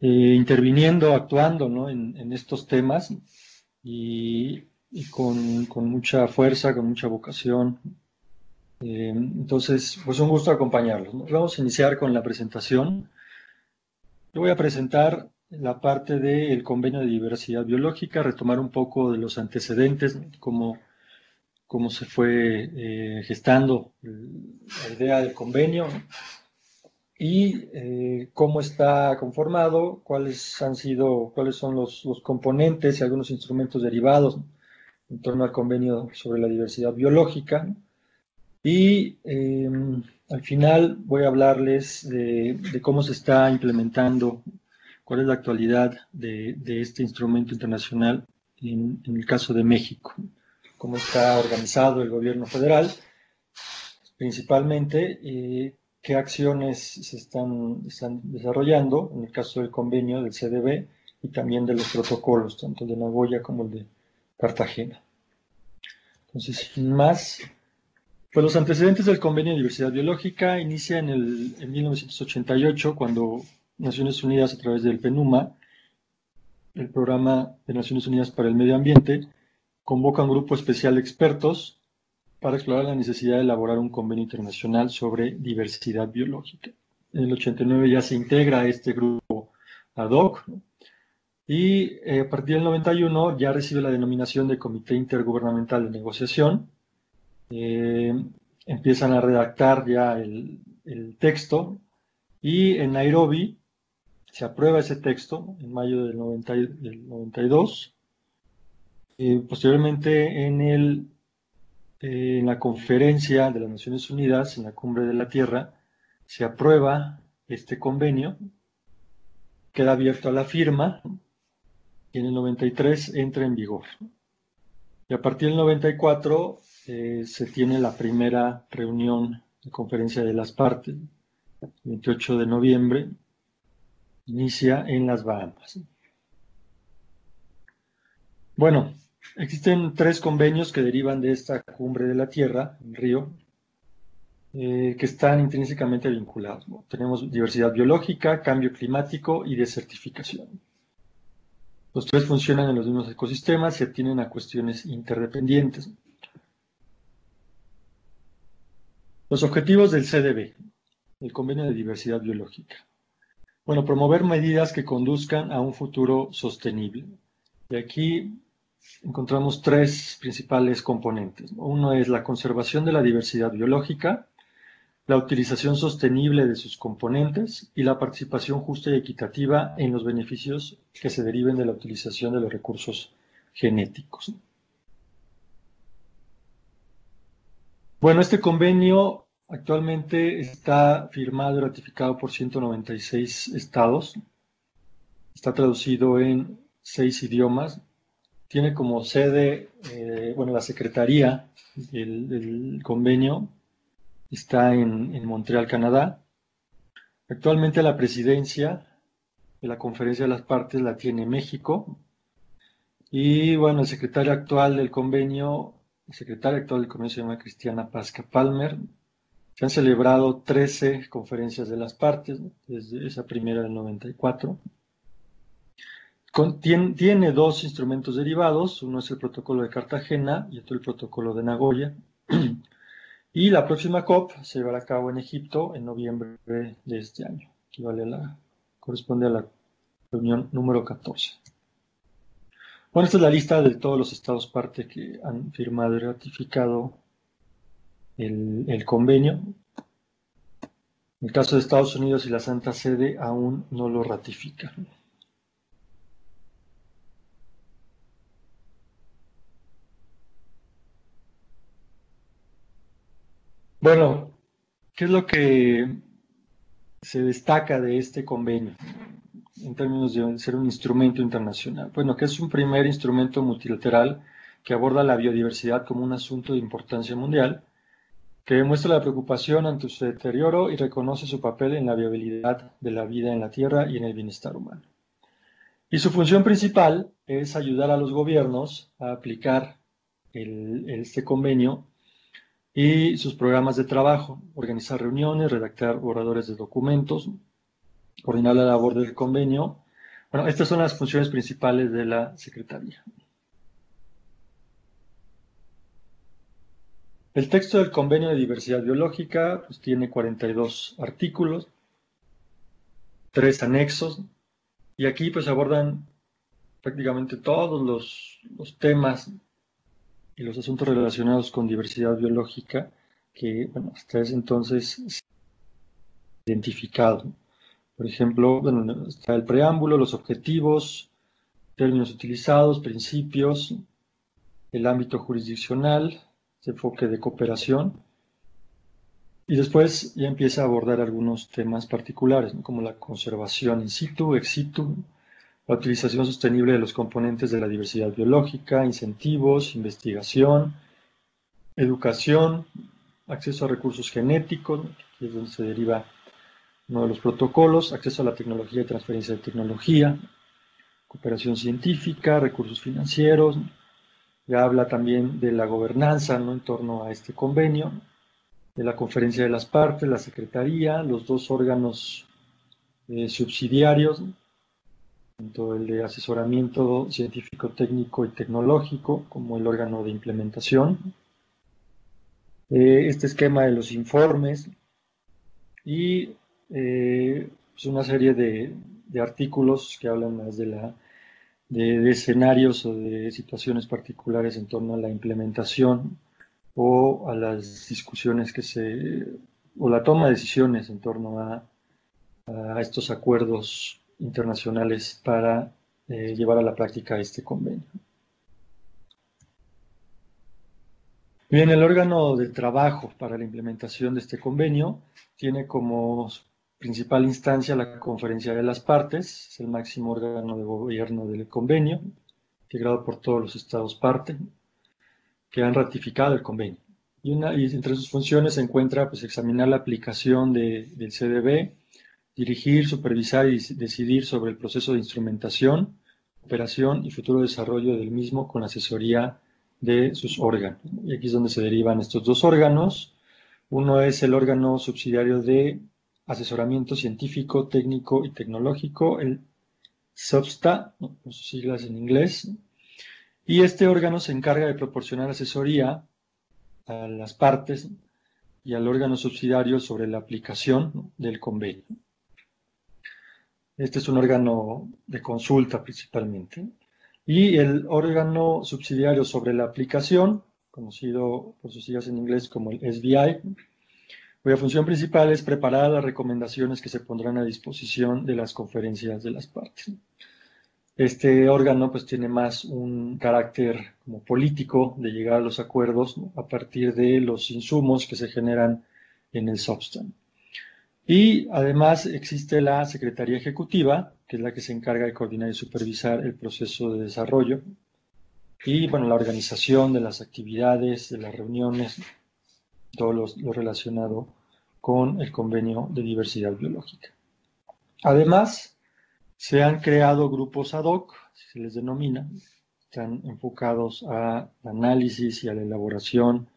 interviniendo, actuando, ¿no? en estos temas y con mucha fuerza, con mucha vocación. Entonces, pues un gusto acompañarlos, ¿no? Vamos a iniciar con la presentación. Yo voy a presentar la parte del convenio de diversidad biológica, retomar un poco de los antecedentes, ¿no? Cómo se fue gestando la idea del convenio, ¿no? Y cómo está conformado, cuáles son los componentes y algunos instrumentos derivados, ¿no? en torno al convenio sobre la diversidad biológica. Y al final voy a hablarles de cómo se está implementando, cuál es la actualidad de este instrumento internacional en el caso de México, cómo está organizado el gobierno federal, principalmente qué acciones se están desarrollando en el caso del convenio del CDB y también de los protocolos, tanto el de Nagoya como el de Cartagena. Entonces, sin más, pues los antecedentes del Convenio de Diversidad Biológica inician en 1988, cuando Naciones Unidas, a través del PNUMA, el Programa de Naciones Unidas para el Medio Ambiente, convoca a un grupo especial de expertos para explorar la necesidad de elaborar un convenio internacional sobre diversidad biológica. En el 89 ya se integra este grupo ad hoc, ¿no? Y a partir del 91 ya recibe la denominación de Comité Intergubernamental de Negociación. Empiezan a redactar ya el texto, y en Nairobi se aprueba ese texto en mayo del 92. Posteriormente en la conferencia de las Naciones Unidas, en la Cumbre de la Tierra, se aprueba este convenio, queda abierto a la firma, y en el 93 entra en vigor. Y a partir del 94 se tiene la primera reunión de conferencia de las partes, el 28 de noviembre, inicia en las Bahamas. Bueno, existen 3 convenios que derivan de esta Cumbre de la Tierra, en Río, que están intrínsecamente vinculados, ¿no? Tenemos diversidad biológica, cambio climático y desertificación. Los 3 funcionan en los mismos ecosistemas y atienden a cuestiones interdependientes. Los objetivos del CDB, el Convenio de Diversidad Biológica. Bueno, promover medidas que conduzcan a un futuro sostenible. Y aquí encontramos 3 principales componentes. Uno es la conservación de la diversidad biológica, la utilización sostenible de sus componentes y la participación justa y equitativa en los beneficios que se deriven de la utilización de los recursos genéticos. Bueno, este convenio actualmente está firmado y ratificado por 196 estados, está traducido en 6 idiomas, tiene como sede, la secretaría del convenio está en Montreal, Canadá. Actualmente la presidencia de la Conferencia de las Partes la tiene México. Y bueno, el secretario actual del convenio se llama Cristiana Pasca Palmer. Se han celebrado 13 conferencias de las partes, ¿no?, desde esa primera del 94. Tiene 2 instrumentos derivados, uno es el protocolo de Cartagena y otro el protocolo de Nagoya. Y la próxima COP se llevará a cabo en Egipto en noviembre de este año, corresponde a la reunión número 14. Bueno, esta es la lista de todos los estados parte que han firmado y ratificado el convenio. En el caso de Estados Unidos y la Santa Sede aún no lo ratifican. Bueno, ¿qué es lo que se destaca de este convenio en términos de ser un instrumento internacional? Bueno, que es un primer instrumento multilateral que aborda la biodiversidad como un asunto de importancia mundial, que demuestra la preocupación ante su deterioro y reconoce su papel en la viabilidad de la vida en la Tierra y en el bienestar humano. Y su función principal es ayudar a los gobiernos a aplicar este convenio y sus programas de trabajo, organizar reuniones, redactar borradores de documentos, coordinar la labor del convenio. Bueno, estas son las funciones principales de la Secretaría. El texto del Convenio de Diversidad Biológica pues, tiene 42 artículos, 3 anexos, y aquí pues abordan prácticamente todos los temas y los asuntos relacionados con diversidad biológica que, bueno, hasta ese entonces se han identificado. Por ejemplo, bueno, está el preámbulo, los objetivos, términos utilizados, principios, el ámbito jurisdiccional, ese enfoque de cooperación, y después ya empieza a abordar algunos temas particulares, ¿no? Como la conservación in situ, ex situ, la utilización sostenible de los componentes de la diversidad biológica, incentivos, investigación, educación, acceso a recursos genéticos, que es donde se deriva uno de los protocolos, acceso a la tecnología y transferencia de tecnología, cooperación científica, recursos financieros. Ya habla también de la gobernanza, ¿no? En torno a este convenio, de la conferencia de las partes, la secretaría, los dos órganos subsidiarios, tanto el de asesoramiento científico, técnico y tecnológico, como el órgano de implementación. Este esquema de los informes y pues una serie de artículos que hablan más de escenarios o de situaciones particulares en torno a la implementación o a las discusiones o la toma de decisiones en torno a estos acuerdos internacionales para llevar a la práctica este convenio. Bien, el órgano de trabajo para la implementación de este convenio tiene como principal instancia la Conferencia de las Partes, es el máximo órgano de gobierno del convenio, integrado por todos los estados parte, que han ratificado el convenio. Y entre sus funciones se encuentra pues, examinar la aplicación del CDB, dirigir, supervisar y decidir sobre el proceso de instrumentación, operación y futuro desarrollo del mismo con asesoría de sus órganos. Y aquí es donde se derivan estos dos órganos. Uno es el órgano subsidiario de asesoramiento científico, técnico y tecnológico, el SOPSTA, con sus siglas en inglés. Y este órgano se encarga de proporcionar asesoría a las partes y al órgano subsidiario sobre la aplicación del convenio. Este es un órgano de consulta principalmente. Y el órgano subsidiario sobre la aplicación, conocido por sus siglas en inglés como el SBI, cuya función principal es preparar las recomendaciones que se pondrán a disposición de las conferencias de las partes. Este órgano pues tiene más un carácter como político de llegar a los acuerdos, ¿no? A partir de los insumos que se generan en el SOPSTAN. Y además existe la Secretaría Ejecutiva, que es la que se encarga de coordinar y supervisar el proceso de desarrollo y bueno, la organización de las actividades, de las reuniones, todo lo relacionado con el convenio de diversidad biológica. Además, se han creado grupos ad hoc, si se les denomina, están enfocados al análisis y a la elaboración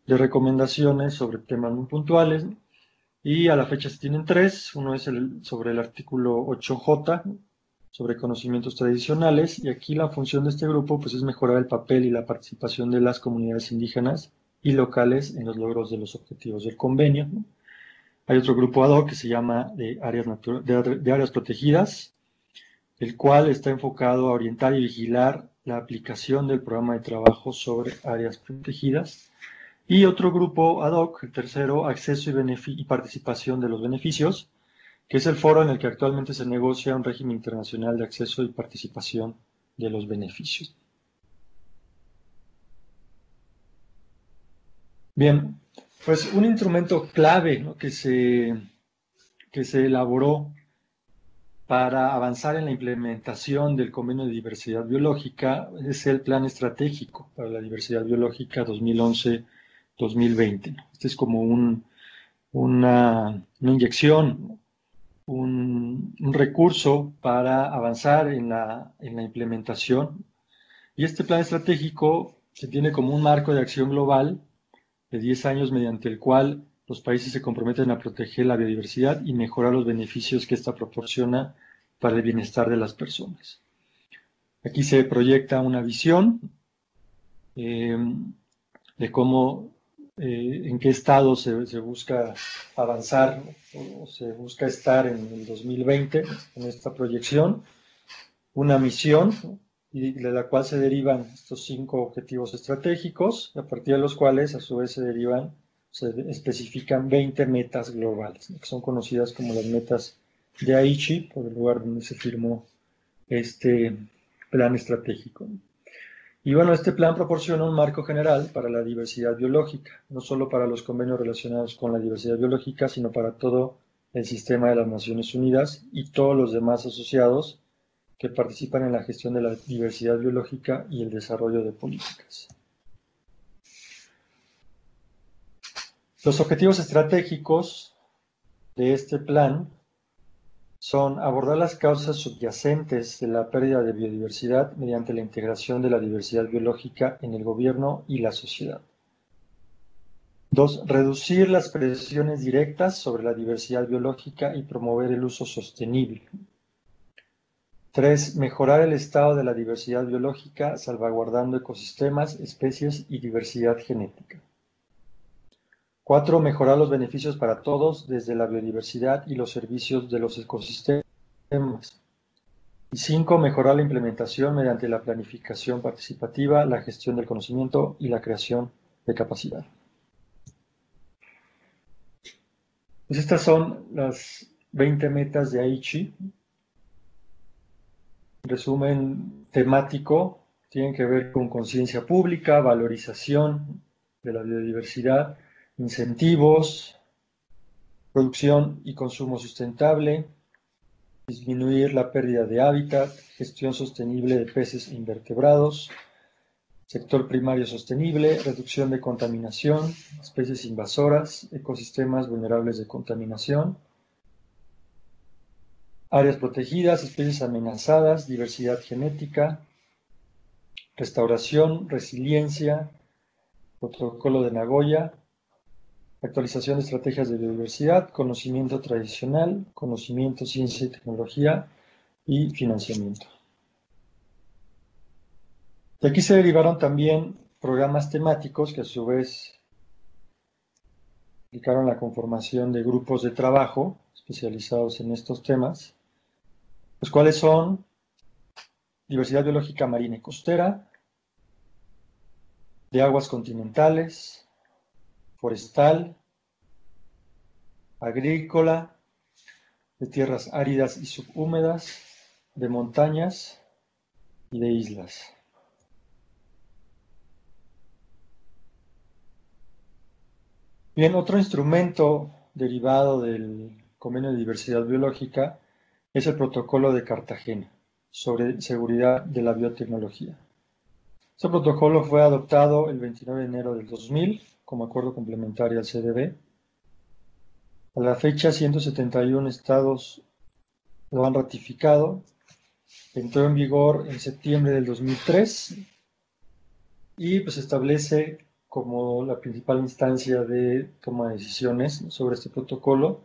de recomendaciones sobre temas muy puntuales, y a la fecha se tienen tres. Uno es sobre el artículo 8J, sobre conocimientos tradicionales, y aquí la función de este grupo pues, es mejorar el papel y la participación de las comunidades indígenas y locales en los logros de los objetivos del convenio. Hay otro grupo ad hoc que se llama de áreas protegidas, el cual está enfocado a orientar y vigilar la aplicación del programa de trabajo sobre áreas protegidas. Y otro grupo ad hoc, el tercero, acceso y participación de los beneficios, que es el foro en el que actualmente se negocia un régimen internacional de acceso y participación de los beneficios. Bien, pues un instrumento clave, ¿no? que se elaboró para avanzar en la implementación del Convenio de Diversidad Biológica es el Plan Estratégico para la Diversidad Biológica 2011-2020. Este es como una inyección, un recurso para avanzar en la implementación. Y este plan estratégico se tiene como un marco de acción global de 10 años mediante el cual los países se comprometen a proteger la biodiversidad y mejorar los beneficios que ésta proporciona para el bienestar de las personas. Aquí se proyecta una visión de cómo, en qué estado se busca avanzar o se busca estar en el 2020 en esta proyección, una misión y de la cual se derivan estos 5 objetivos estratégicos, a partir de los cuales a su vez se especifican 20 metas globales, que son conocidas como las metas de Aichi, por el lugar donde se firmó este plan estratégico. Y bueno, este plan proporciona un marco general para la diversidad biológica, no solo para los convenios relacionados con la diversidad biológica, sino para todo el sistema de las Naciones Unidas y todos los demás asociados que participan en la gestión de la diversidad biológica y el desarrollo de políticas. Los objetivos estratégicos de este plan son abordar las causas subyacentes de la pérdida de biodiversidad mediante la integración de la diversidad biológica en el gobierno y la sociedad. 2. Reducir las presiones directas sobre la diversidad biológica y promover el uso sostenible. 3. Mejorar el estado de la diversidad biológica, salvaguardando ecosistemas, especies y diversidad genética. 4. Mejorar los beneficios para todos desde la biodiversidad y los servicios de los ecosistemas. Y 5. Mejorar la implementación mediante la planificación participativa, la gestión del conocimiento y la creación de capacidad. Pues estas son las 20 metas de Aichi. Resumen temático, tienen que ver con conciencia pública, valorización de la biodiversidad, incentivos, producción y consumo sustentable, disminuir la pérdida de hábitat, gestión sostenible de peces e invertebrados, sector primario sostenible, reducción de contaminación, especies invasoras, ecosistemas vulnerables de contaminación, áreas protegidas, especies amenazadas, diversidad genética, restauración, resiliencia, protocolo de Nagoya, actualización de estrategias de biodiversidad, conocimiento tradicional, conocimiento, ciencia y tecnología y financiamiento. De aquí se derivaron también programas temáticos que a su vez implicaron la conformación de grupos de trabajo especializados en estos temas, los cuales son diversidad biológica marina y costera, de aguas continentales, forestal, agrícola, de tierras áridas y subhúmedas, de montañas y de islas. Bien, otro instrumento derivado del Convenio de Diversidad Biológica es el Protocolo de Cartagena sobre seguridad de la biotecnología. Este protocolo fue adoptado el 29 de enero del 2000 como acuerdo complementario al CDB. A la fecha, 171 estados lo han ratificado. Entró en vigor en septiembre del 2003 y pues establece como la principal instancia de toma de decisiones sobre este protocolo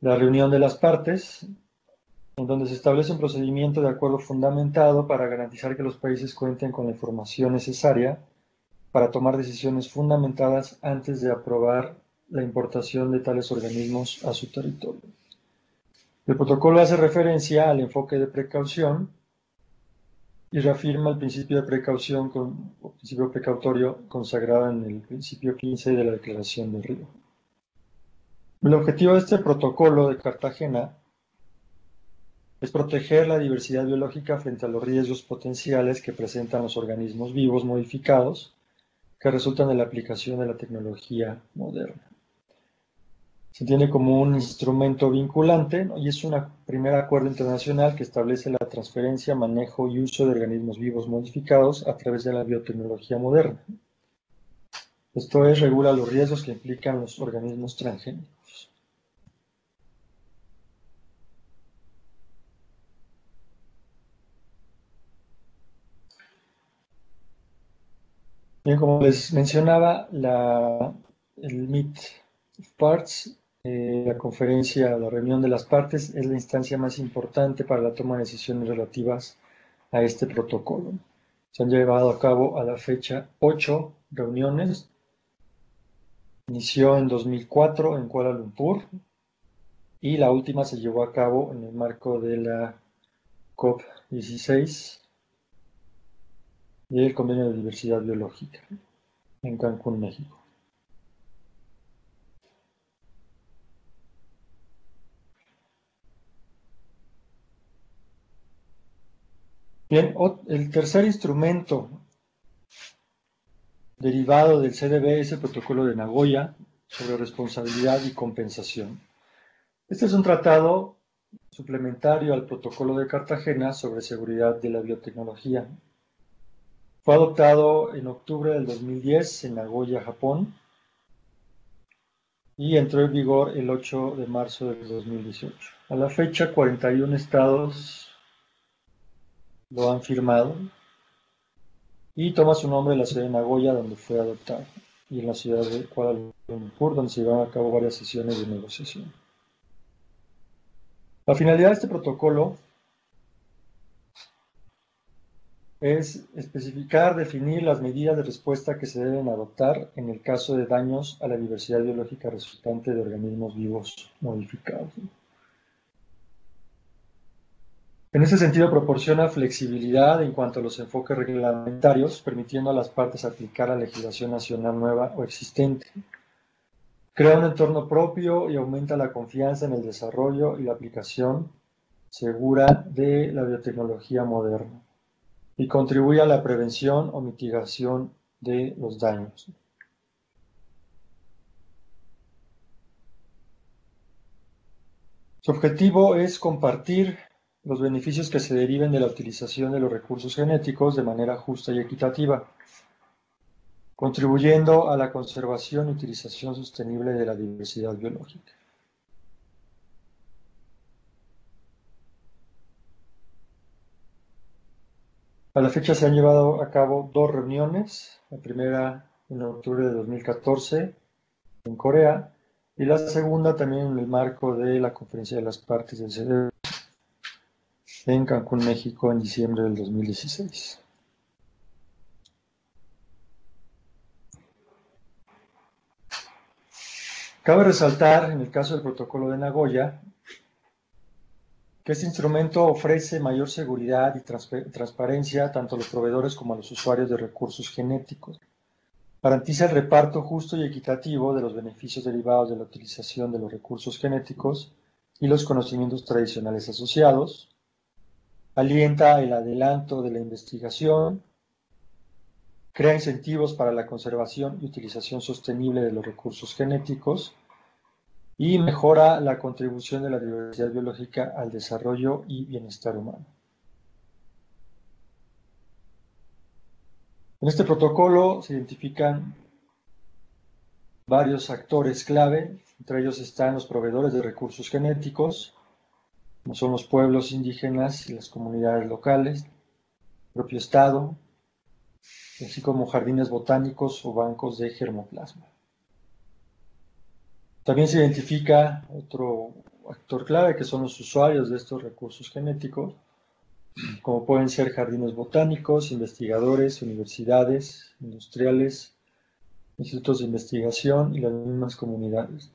la reunión de las partes, en donde se establece un procedimiento de acuerdo fundamentado para garantizar que los países cuenten con la información necesaria para tomar decisiones fundamentadas antes de aprobar la importación de tales organismos a su territorio. El protocolo hace referencia al enfoque de precaución y reafirma el principio de precaución o principio precautorio consagrado en el principio 15 de la Declaración de Río. El objetivo de este protocolo de Cartagena es proteger la diversidad biológica frente a los riesgos potenciales que presentan los organismos vivos modificados que resultan de la aplicación de la tecnología moderna. Se entiende como un instrumento vinculante, ¿no? Y es un primer acuerdo internacional que establece la transferencia, manejo y uso de organismos vivos modificados a través de la biotecnología moderna. Esto es, regula los riesgos que implican los organismos transgénicos. Bien, como les mencionaba, el Meet of Parts, la conferencia, la reunión de las partes, es la instancia más importante para la toma de decisiones relativas a este protocolo. Se han llevado a cabo a la fecha 8 reuniones. Inició en 2004 en Kuala Lumpur y la última se llevó a cabo en el marco de la COP16 del Convenio de Diversidad Biológica en Cancún, México. Bien, el tercer instrumento derivado del CDB es el Protocolo de Nagoya sobre responsabilidad y compensación. Este es un tratado suplementario al Protocolo de Cartagena sobre seguridad de la biotecnología. Fue adoptado en octubre del 2010 en Nagoya, Japón, y entró en vigor el 8 de marzo del 2018. A la fecha, 41 estados lo han firmado y toma su nombre de la ciudad de Nagoya, donde fue adoptado, y en la ciudad de Kuala Lumpur, donde se llevan a cabo varias sesiones de negociación. La finalidad de este protocolo es especificar, definir las medidas de respuesta que se deben adoptar en el caso de daños a la diversidad biológica resultante de organismos vivos modificados. En ese sentido, proporciona flexibilidad en cuanto a los enfoques reglamentarios, permitiendo a las partes aplicar la legislación nacional nueva o existente. Crea un entorno propio y aumenta la confianza en el desarrollo y la aplicación segura de la biotecnología moderna, y contribuye a la prevención o mitigación de los daños. Su objetivo es compartir los beneficios que se deriven de la utilización de los recursos genéticos de manera justa y equitativa, contribuyendo a la conservación y utilización sostenible de la diversidad biológica. A la fecha se han llevado a cabo 2 reuniones, la primera en octubre de 2014 en Corea y la segunda también en el marco de la Conferencia de las Partes del CDB en Cancún, México, en diciembre del 2016. Cabe resaltar, en el caso del Protocolo de Nagoya, que este instrumento ofrece mayor seguridad y transparencia tanto a los proveedores como a los usuarios de recursos genéticos. Garantiza el reparto justo y equitativo de los beneficios derivados de la utilización de los recursos genéticos y los conocimientos tradicionales asociados. Alienta el adelanto de la investigación. Crea incentivos para la conservación y utilización sostenible de los recursos genéticos. Y mejora la contribución de la diversidad biológica al desarrollo y bienestar humano. En este protocolo se identifican varios actores clave, entre ellos están los proveedores de recursos genéticos, como son los pueblos indígenas y las comunidades locales, el propio Estado, así como jardines botánicos o bancos de germoplasma. También se identifica otro actor clave, que son los usuarios de estos recursos genéticos, como pueden ser jardines botánicos, investigadores, universidades, industriales, institutos de investigación y las mismas comunidades.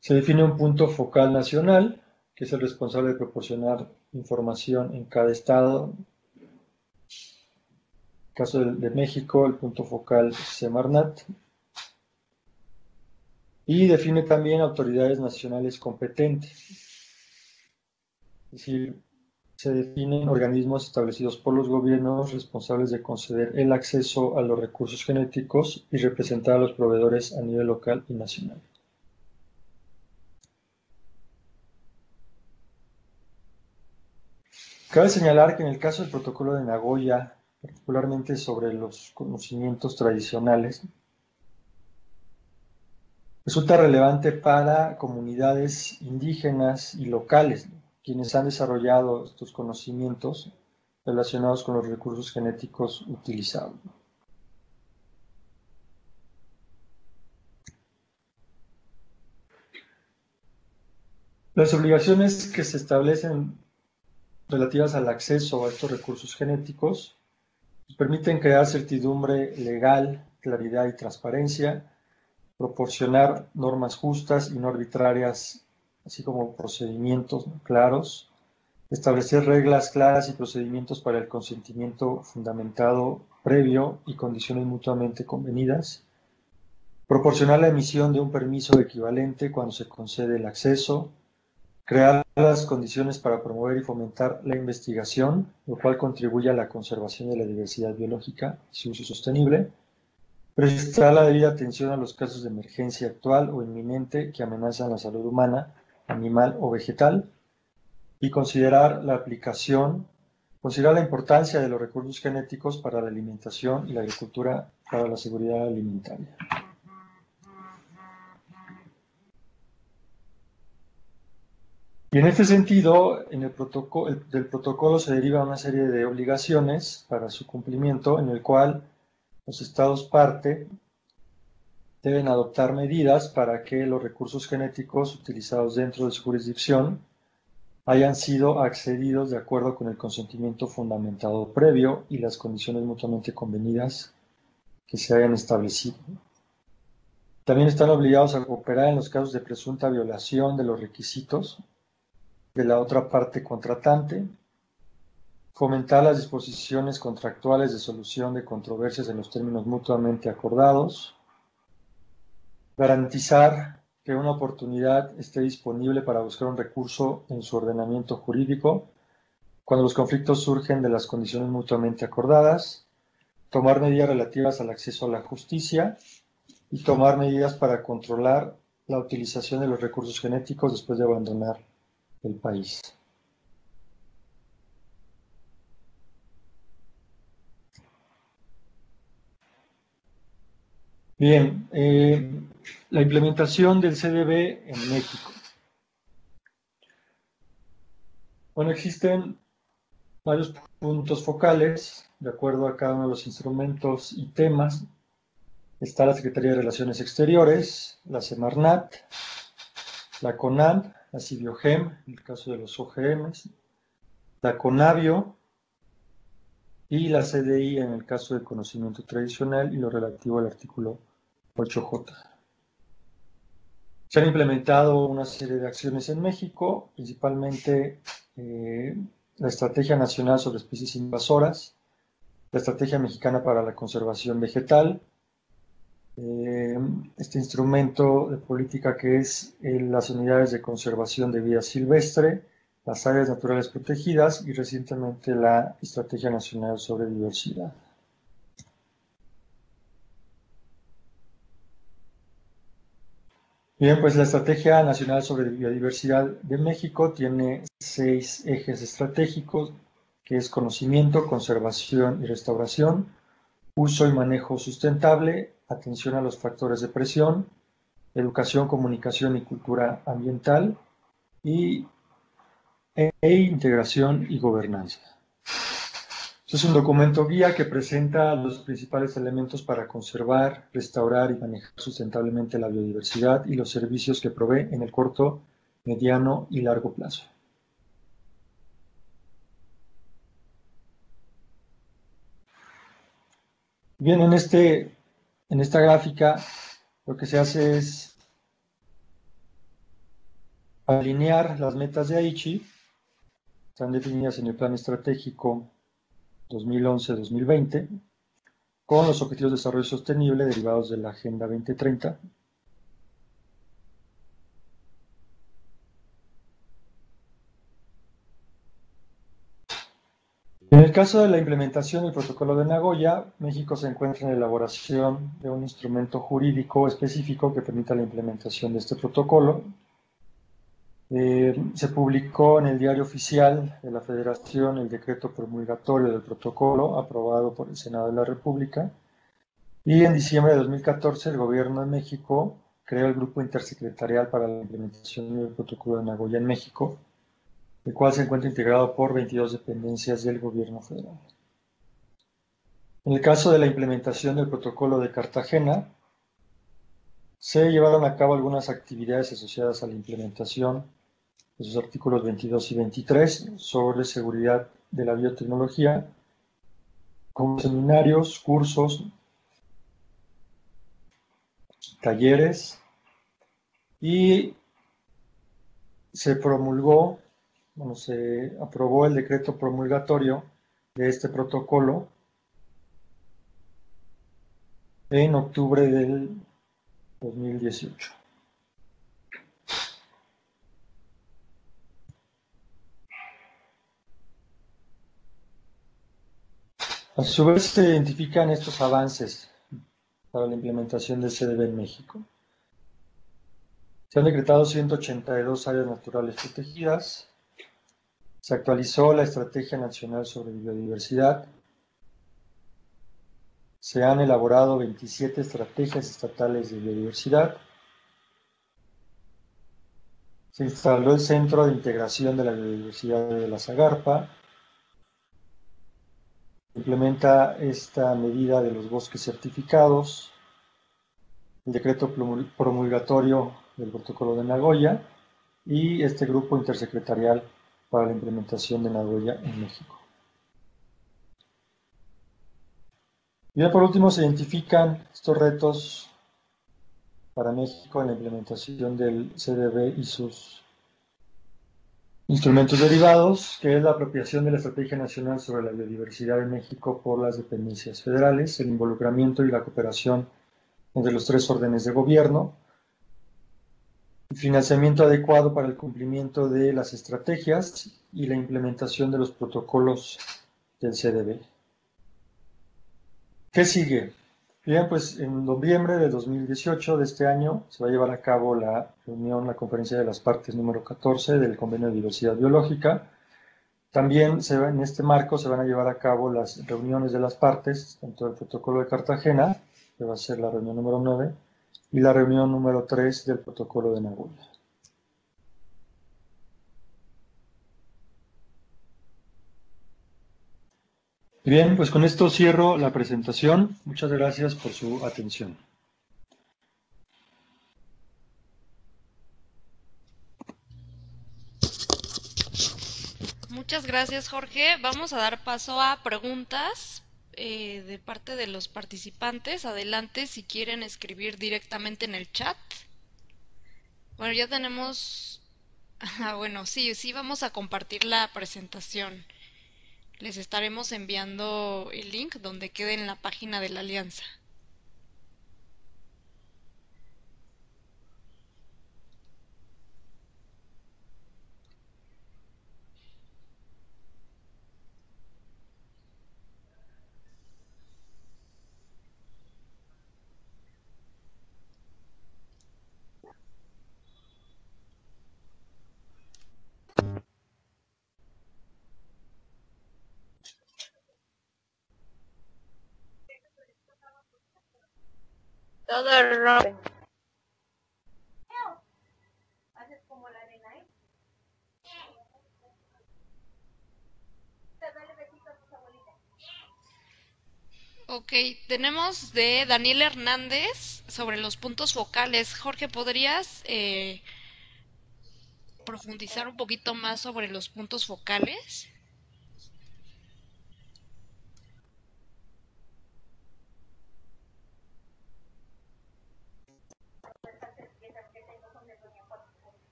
Se define un punto focal nacional, que es el responsable de proporcionar información en cada estado. En el caso de México, el punto focal es Semarnat. Y define también autoridades nacionales competentes. Es decir, se definen organismos establecidos por los gobiernos responsables de conceder el acceso a los recursos genéticos y representar a los proveedores a nivel local y nacional. Cabe señalar que en el caso del Protocolo de Nagoya, particularmente sobre los conocimientos tradicionales, resulta relevante para comunidades indígenas y locales, quienes han desarrollado estos conocimientos relacionados con los recursos genéticos utilizados. Las obligaciones que se establecen relativas al acceso a estos recursos genéticos permiten crear certidumbre legal, claridad y transparencia, proporcionar normas justas y no arbitrarias, así como procedimientos claros, establecer reglas claras y procedimientos para el consentimiento fundamentado previo y condiciones mutuamente convenidas, proporcionar la emisión de un permiso equivalente cuando se concede el acceso, crear las condiciones para promover y fomentar la investigación, lo cual contribuye a la conservación de la diversidad biológica y su uso sostenible, prestar la debida atención a los casos de emergencia actual o inminente que amenazan la salud humana, animal o vegetal, y considerar la importancia de los recursos genéticos para la alimentación y la agricultura para la seguridad alimentaria. Y en este sentido, del protocolo se deriva una serie de obligaciones para su cumplimiento, en el cual los Estados parte deben adoptar medidas para que los recursos genéticos utilizados dentro de su jurisdicción hayan sido accedidos de acuerdo con el consentimiento fundamentado previo y las condiciones mutuamente convenidas que se hayan establecido. También están obligados a cooperar en los casos de presunta violación de los requisitos de la otra parte contratante, fomentar las disposiciones contractuales de solución de controversias en los términos mutuamente acordados, garantizar que una oportunidad esté disponible para buscar un recurso en su ordenamiento jurídico cuando los conflictos surgen de las condiciones mutuamente acordadas, tomar medidas relativas al acceso a la justicia y tomar medidas para controlar la utilización de los recursos genéticos después de abandonar el país. Bien, la implementación del CDB en México. Bueno, existen varios puntos focales, de acuerdo a cada uno de los instrumentos y temas. Está la Secretaría de Relaciones Exteriores, la Semarnat, la CONAM, la CIBIOGEM, en el caso de los OGMs, la CONABIO y la CDI en el caso del conocimiento tradicional y lo relativo al artículo 8J. Se han implementado una serie de acciones en México, principalmente la Estrategia Nacional sobre Especies Invasoras, la Estrategia Mexicana para la Conservación Vegetal, este instrumento de política que es las unidades de conservación de vida silvestre, las áreas naturales protegidas y recientemente la Estrategia Nacional sobre Diversidad. Bien, pues la Estrategia Nacional sobre Biodiversidad de México tiene 6 ejes estratégicos, que es conocimiento, conservación y restauración, uso y manejo sustentable, atención a los factores de presión, educación, comunicación y cultura ambiental, e integración y gobernanza. Este es un documento guía que presenta los principales elementos para conservar, restaurar y manejar sustentablemente la biodiversidad y los servicios que provee en el corto, mediano y largo plazo. Bien, en esta gráfica lo que se hace es alinear las metas de Aichi, están definidas en el Plan Estratégico 2011-2020, con los Objetivos de Desarrollo Sostenible derivados de la Agenda 2030. En el caso de la implementación del Protocolo de Nagoya, México se encuentra en la elaboración de un instrumento jurídico específico que permita la implementación de este protocolo. Se publicó en el Diario Oficial de la Federación el decreto promulgatorio del protocolo aprobado por el Senado de la República, y en diciembre de 2014 el Gobierno de México creó el Grupo Intersecretarial para la Implementación del Protocolo de Nagoya en México, el cual se encuentra integrado por 22 dependencias del Gobierno federal. En el caso de la implementación del Protocolo de Cartagena, se llevaron a cabo algunas actividades asociadas a la implementación de sus artículos 22 y 23 sobre seguridad de la biotecnología, como seminarios, cursos, talleres, y se aprobó el decreto promulgatorio de este protocolo en octubre del 2018. A su vez se identifican estos avances para la implementación del CDB en México. Se han decretado 182 áreas naturales protegidas. Se actualizó la Estrategia Nacional sobre Biodiversidad. Se han elaborado 27 estrategias estatales de biodiversidad. Se instaló el Centro de Integración de la Biodiversidad de la Zagarpa. Implementa esta medida de los bosques certificados, el decreto promulgatorio del Protocolo de Nagoya y este grupo intersecretarial para la implementación de Nagoya en México. Y ya por último se identifican estos retos para México en la implementación del CDB y sus instrumentos derivados, que es la apropiación de la Estrategia Nacional sobre la Biodiversidad en México por las dependencias federales, el involucramiento y la cooperación entre los 3 órdenes de gobierno, el financiamiento adecuado para el cumplimiento de las estrategias y la implementación de los protocolos del CDB. ¿Qué sigue? Bien, pues en noviembre de 2018 de este año se va a llevar a cabo la reunión, la conferencia de las partes número 14 del Convenio de Diversidad Biológica. También en este marco se van a llevar a cabo las reuniones de las partes, tanto del Protocolo de Cartagena, que va a ser la reunión número 9, y la reunión número 3 del Protocolo de Nagoya. Bien, pues con esto cierro la presentación. Muchas gracias por su atención. Muchas gracias, Jorge. Vamos a dar paso a preguntas de parte de los participantes. Adelante si quieren escribir directamente en el chat. Bueno, ya tenemos... bueno, sí, vamos a compartir la presentación. Les estaremos enviando el link donde quede en la página de la Alianza. Todo rompe. Haces como la arena, ¿eh? Dale besito a tus abuelitas. Ok, tenemos de Daniel Hernández sobre los puntos focales. Jorge, ¿podrías profundizar un poquito más sobre los puntos focales?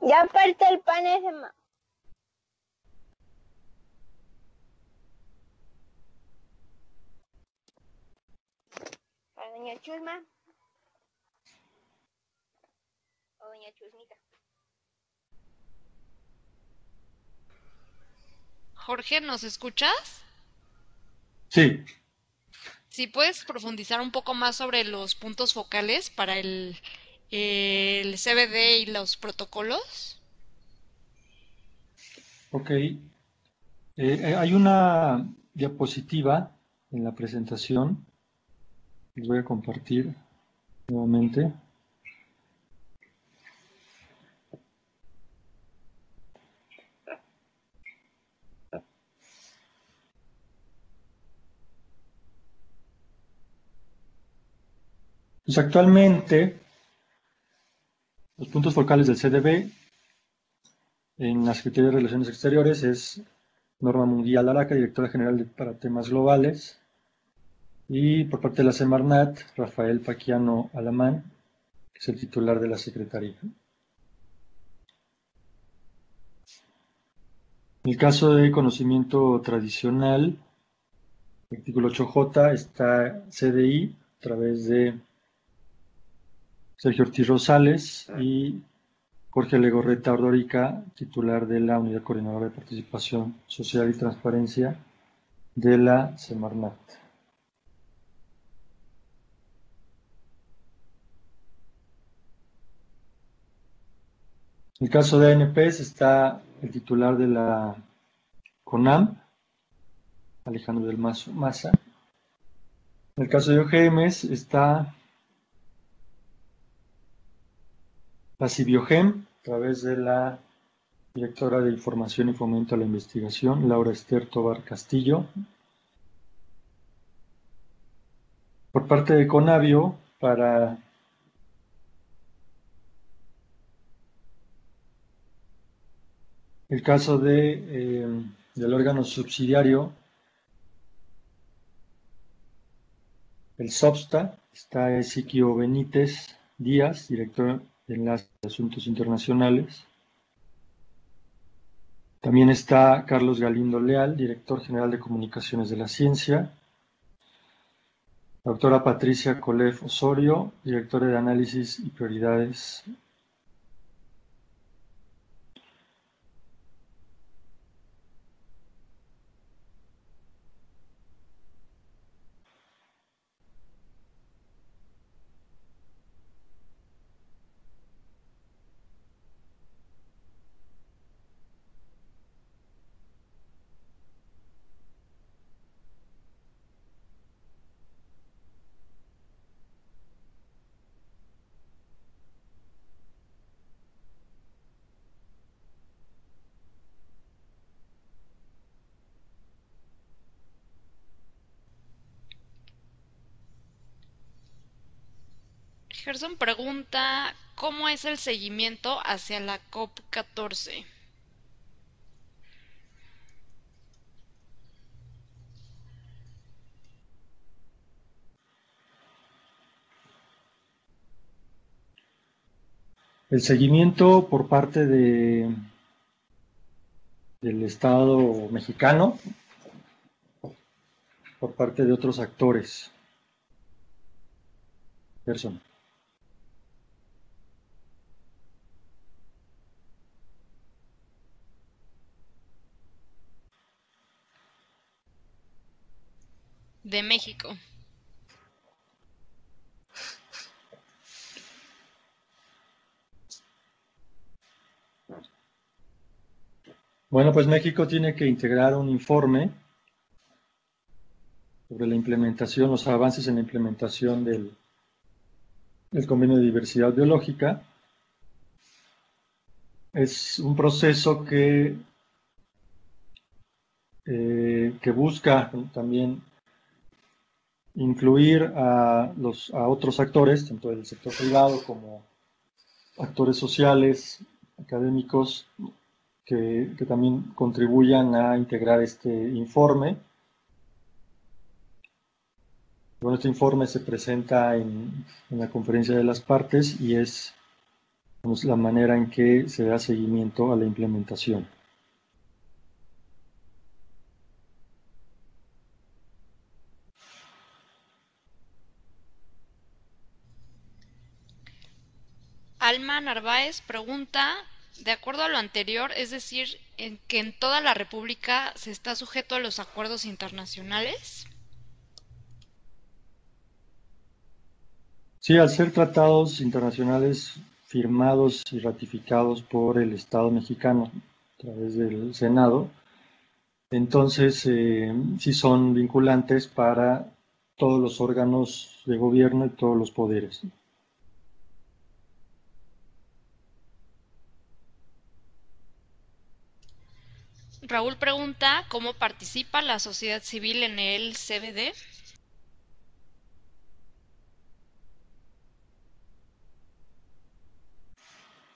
Ya falta el pan ese más. Para doña Chusma. O doña Chusmita. Jorge, ¿nos escuchas? Sí. Si puedes profundizar un poco más sobre los puntos focales para el CBD y los protocolos. Ok. Hay una diapositiva en la presentación. Les voy a compartir nuevamente. Pues actualmente, los puntos focales del CDB en la Secretaría de Relaciones Exteriores es Norma Munguía Laraca, directora general para temas globales, y por parte de la Semarnat, Rafael Paquiano Alamán, que es el titular de la Secretaría. En el caso de conocimiento tradicional, el artículo 8J está CDI a través de Sergio Ortiz Rosales y Jorge Legorreta Ordorica, titular de la Unidad Coordinadora de Participación Social y Transparencia de la Semarnat. En el caso de ANPs está el titular de la CONAM, Alejandro del Maza. En el caso de OGMs está la CIBIOGEM, a través de la directora de Información y Fomento a la Investigación, Laura Ester Tobar Castillo. Por parte de CONABIO, para el caso del órgano subsidiario, el SOPSTA, está Ezequiel Benítez Díaz, director de Enlace de Asuntos Internacionales. También está Carlos Galindo Leal, director general de Comunicaciones de la Ciencia. La doctora Patricia Colef Osorio, directora de Análisis y Prioridades. Gerson pregunta, ¿cómo es el seguimiento hacia la COP14? El seguimiento por parte del Estado mexicano, por parte de otros actores. Gerson. De México. Bueno, pues México tiene que integrar un informe sobre la implementación, los avances en la implementación del Convenio de Diversidad Biológica. Es un proceso que busca también incluir a otros actores, tanto del sector privado como actores sociales, académicos, que también contribuyan a integrar este informe. Bueno, este informe se presenta en la conferencia de las partes y es la manera en que se da seguimiento a la implementación. Alma Narváez pregunta, de acuerdo a lo anterior, es decir, que en toda la República se está sujeto a los acuerdos internacionales. Sí, al ser tratados internacionales firmados y ratificados por el Estado mexicano a través del Senado, entonces sí son vinculantes para todos los órganos de gobierno y todos los poderes. Raúl pregunta, ¿cómo participa la sociedad civil en el CBD?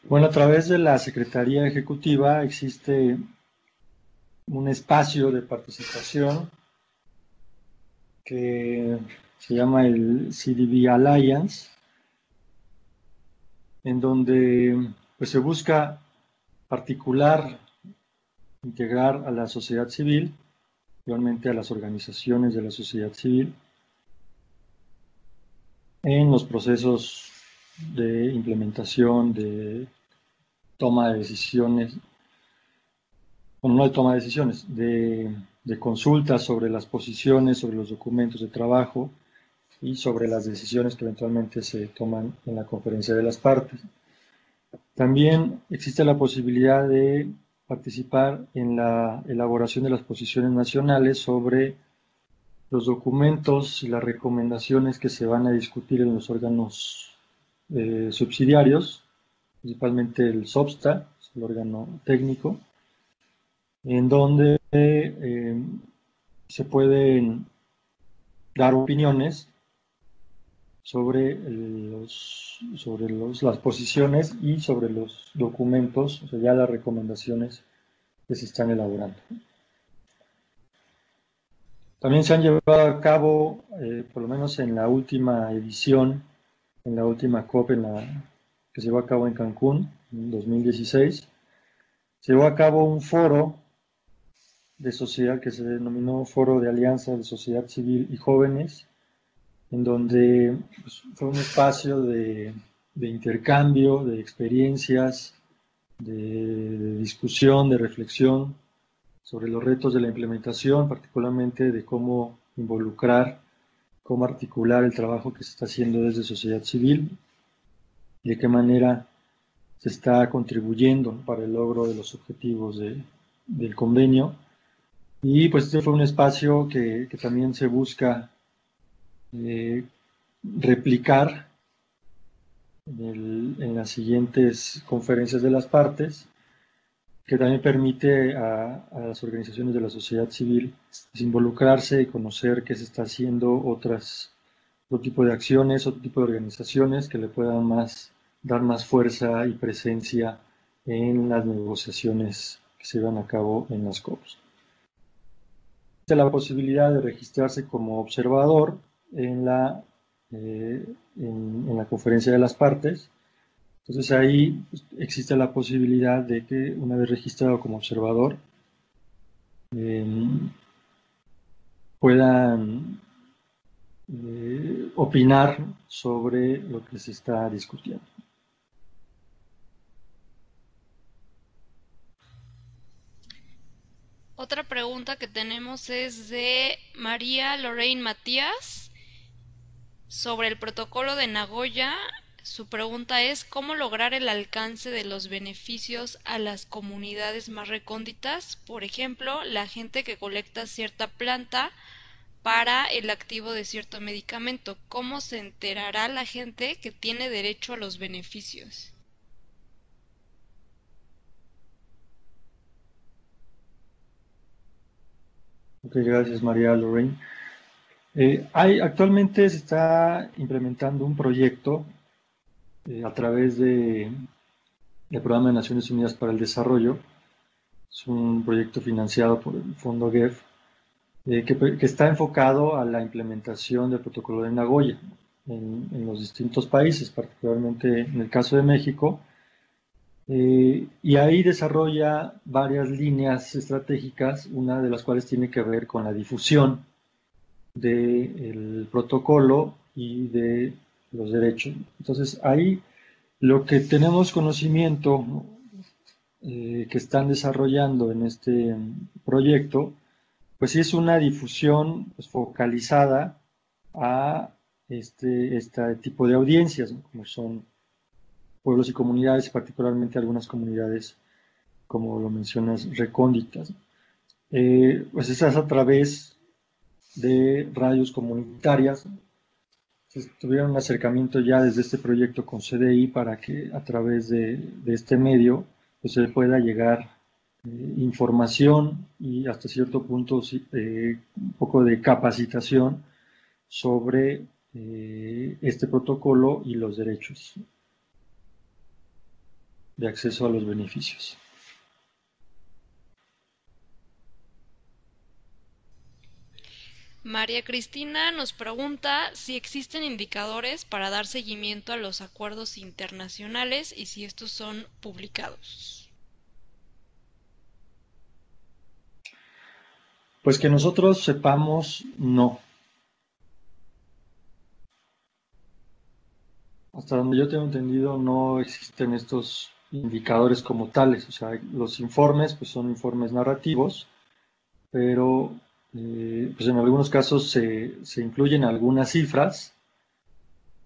Bueno, a través de la Secretaría Ejecutiva existe un espacio de participación que se llama el CDB Alliance, en donde pues, se busca integrar a la sociedad civil, igualmente a las organizaciones de la sociedad civil, en los procesos de implementación, de toma de decisiones, bueno, no de toma de decisiones, de consultas sobre las posiciones, sobre los documentos de trabajo y sobre las decisiones que eventualmente se toman en la conferencia de las partes. También existe la posibilidad de participar en la elaboración de las posiciones nacionales sobre los documentos y las recomendaciones que se van a discutir en los órganos subsidiarios, principalmente el SOPSTA, el órgano técnico, en donde se pueden dar opiniones sobre las posiciones y sobre los documentos, o sea, ya las recomendaciones que se están elaborando. También se han llevado a cabo, por lo menos en la última edición, en la última COP que se llevó a cabo en Cancún, en 2016, se llevó a cabo un foro de sociedad que se denominó Foro de Alianza de Sociedad Civil y Jóvenes, en donde pues, fue un espacio de intercambio, de experiencias, de discusión, de reflexión sobre los retos de la implementación, particularmente de cómo involucrar, cómo articular el trabajo que se está haciendo desde sociedad civil y de qué manera se está contribuyendo para el logro de los objetivos del convenio. Y pues este fue un espacio que también se busca replicar en las siguientes conferencias de las partes, que también permite a las organizaciones de la sociedad civil pues, involucrarse y conocer qué se está haciendo, otro tipo de acciones, otro tipo de organizaciones que le puedan dar más fuerza y presencia en las negociaciones que se llevan a cabo en las COPs. Existe la posibilidad de registrarse como observador en la conferencia de las partes. Entonces ahí pues, existe la posibilidad de que una vez registrado como observador puedan opinar sobre lo que se está discutiendo. Otra pregunta que tenemos es de María Lorraine Matías sobre el protocolo de Nagoya. Su pregunta es ¿cómo lograr el alcance de los beneficios a las comunidades más recónditas? Por ejemplo, la gente que colecta cierta planta para el activo de cierto medicamento. ¿Cómo se enterará la gente que tiene derecho a los beneficios? Ok, gracias María Lorraine. Actualmente se está implementando un proyecto a través del Programa de Naciones Unidas para el Desarrollo. Es un proyecto financiado por el Fondo GEF que está enfocado a la implementación del protocolo de Nagoya en los distintos países, particularmente en el caso de México. Y ahí desarrolla varias líneas estratégicas, una de las cuales tiene que ver con la difusión del protocolo y de los derechos. Entonces, ahí lo que tenemos conocimiento que están desarrollando en este proyecto, pues sí es una difusión pues, focalizada a este tipo de audiencias, ¿no? Como son pueblos y comunidades, particularmente algunas comunidades, como lo mencionas, recónditas. Pues es a través de radios comunitarias. Se tuvieron un acercamiento ya desde este proyecto con CDI para que a través de este medio pues, se pueda llegar información y hasta cierto punto un poco de capacitación sobre este protocolo y los derechos de acceso a los beneficios. María Cristina nos pregunta si existen indicadores para dar seguimiento a los acuerdos internacionales y si estos son publicados. Pues que nosotros sepamos, no. Hasta donde yo tengo entendido, no existen estos indicadores como tales. O sea, los informes pues son informes narrativos, pero pues en algunos casos se incluyen algunas cifras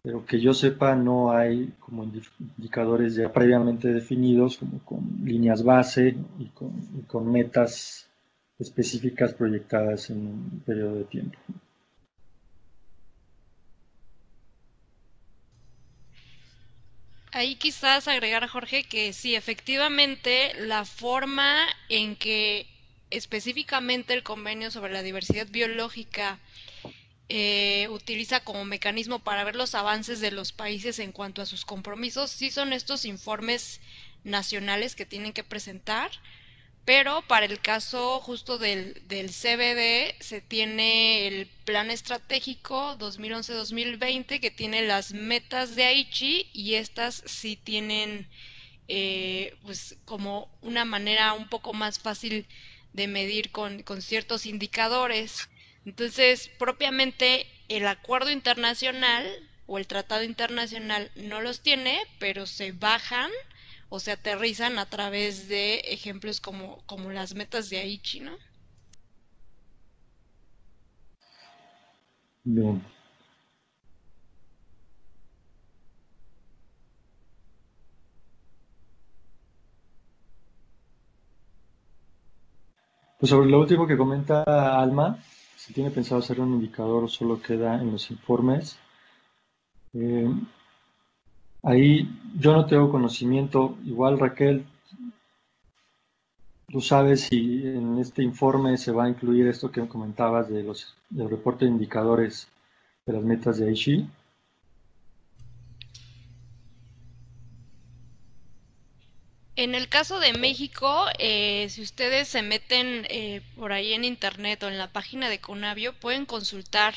pero que yo sepa no hay como indicadores ya previamente definidos, como con líneas base y con metas específicas proyectadas en un periodo de tiempo. Ahí quizás agregar, Jorge, que sí, efectivamente, la forma en que específicamente el convenio sobre la diversidad biológica utiliza como mecanismo para ver los avances de los países en cuanto a sus compromisos, sí son estos informes nacionales que tienen que presentar, pero para el caso justo del CBD se tiene el plan estratégico 2011-2020 que tiene las metas de Aichi y estas sí tienen pues como una manera un poco más fácil de medir con ciertos indicadores. Entonces, propiamente el acuerdo internacional o el tratado internacional no los tiene, pero se bajan o se aterrizan a través de ejemplos como las metas de Aichi, ¿no? Bien. Pues sobre lo último que comenta Alma, si tiene pensado hacer un indicador o solo queda en los informes, eh, ahí yo no tengo conocimiento. Igual Raquel, ¿tú sabes si en este informe se va a incluir esto que comentabas del reporte de indicadores de las metas de Aichi? En el caso de México, si ustedes se meten por ahí en internet o en la página de Conavio, pueden consultar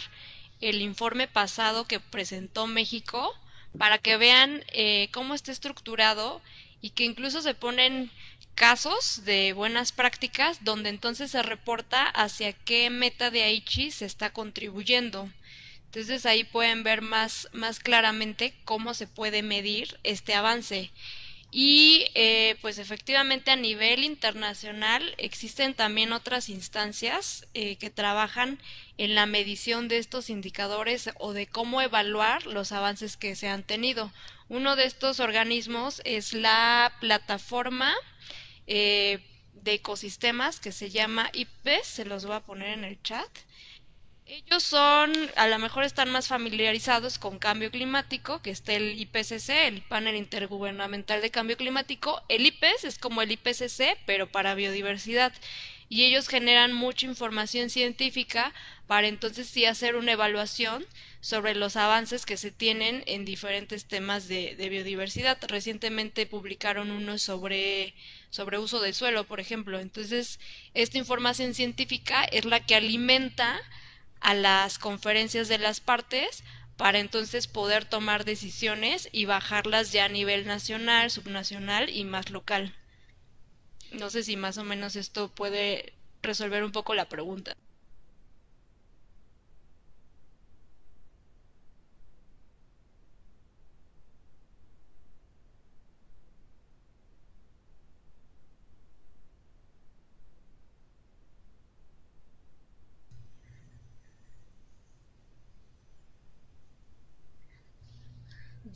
el informe pasado que presentó México para que vean cómo está estructurado y que incluso se ponen casos de buenas prácticas donde entonces se reporta hacia qué meta de Aichi se está contribuyendo. Entonces ahí pueden ver más claramente cómo se puede medir este avance. Y pues efectivamente a nivel internacional existen también otras instancias que trabajan en la medición de estos indicadores o de cómo evaluar los avances que se han tenido. Uno de estos organismos es la plataforma eh, de ecosistemas que se llama IPBES, se los voy a poner en el chat. Ellos son, a lo mejor están más familiarizados con cambio climático, que está el IPCC, el Panel Intergubernamental de Cambio Climático. El IPES es como el IPCC, pero para biodiversidad. Y ellos generan mucha información científica para entonces sí hacer una evaluación sobre los avances que se tienen en diferentes temas de biodiversidad. Recientemente publicaron uno sobre uso del suelo, por ejemplo. Entonces, esta información científica es la que alimenta a las conferencias de las partes para entonces poder tomar decisiones y bajarlas ya a nivel nacional, subnacional y más local. No sé si más o menos esto puede resolver un poco la pregunta.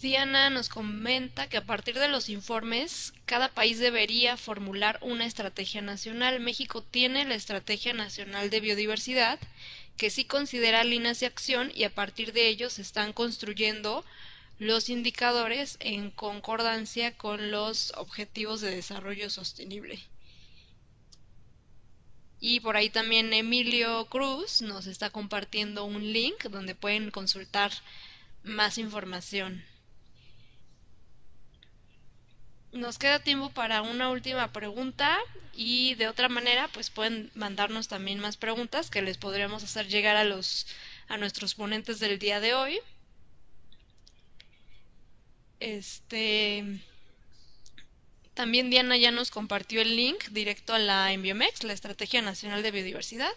Diana nos comenta que a partir de los informes, cada país debería formular una estrategia nacional. México tiene la Estrategia Nacional de Biodiversidad, que sí considera líneas de acción y a partir de ellos se están construyendo los indicadores en concordancia con los objetivos de desarrollo sostenible. Y por ahí también Emilio Cruz nos está compartiendo un link donde pueden consultar más información. Nos queda tiempo para una última pregunta y de otra manera pues pueden mandarnos también más preguntas que les podríamos hacer llegar a nuestros ponentes del día de hoy. También Diana ya nos compartió el link directo a la Enviomex, la Estrategia Nacional de Biodiversidad.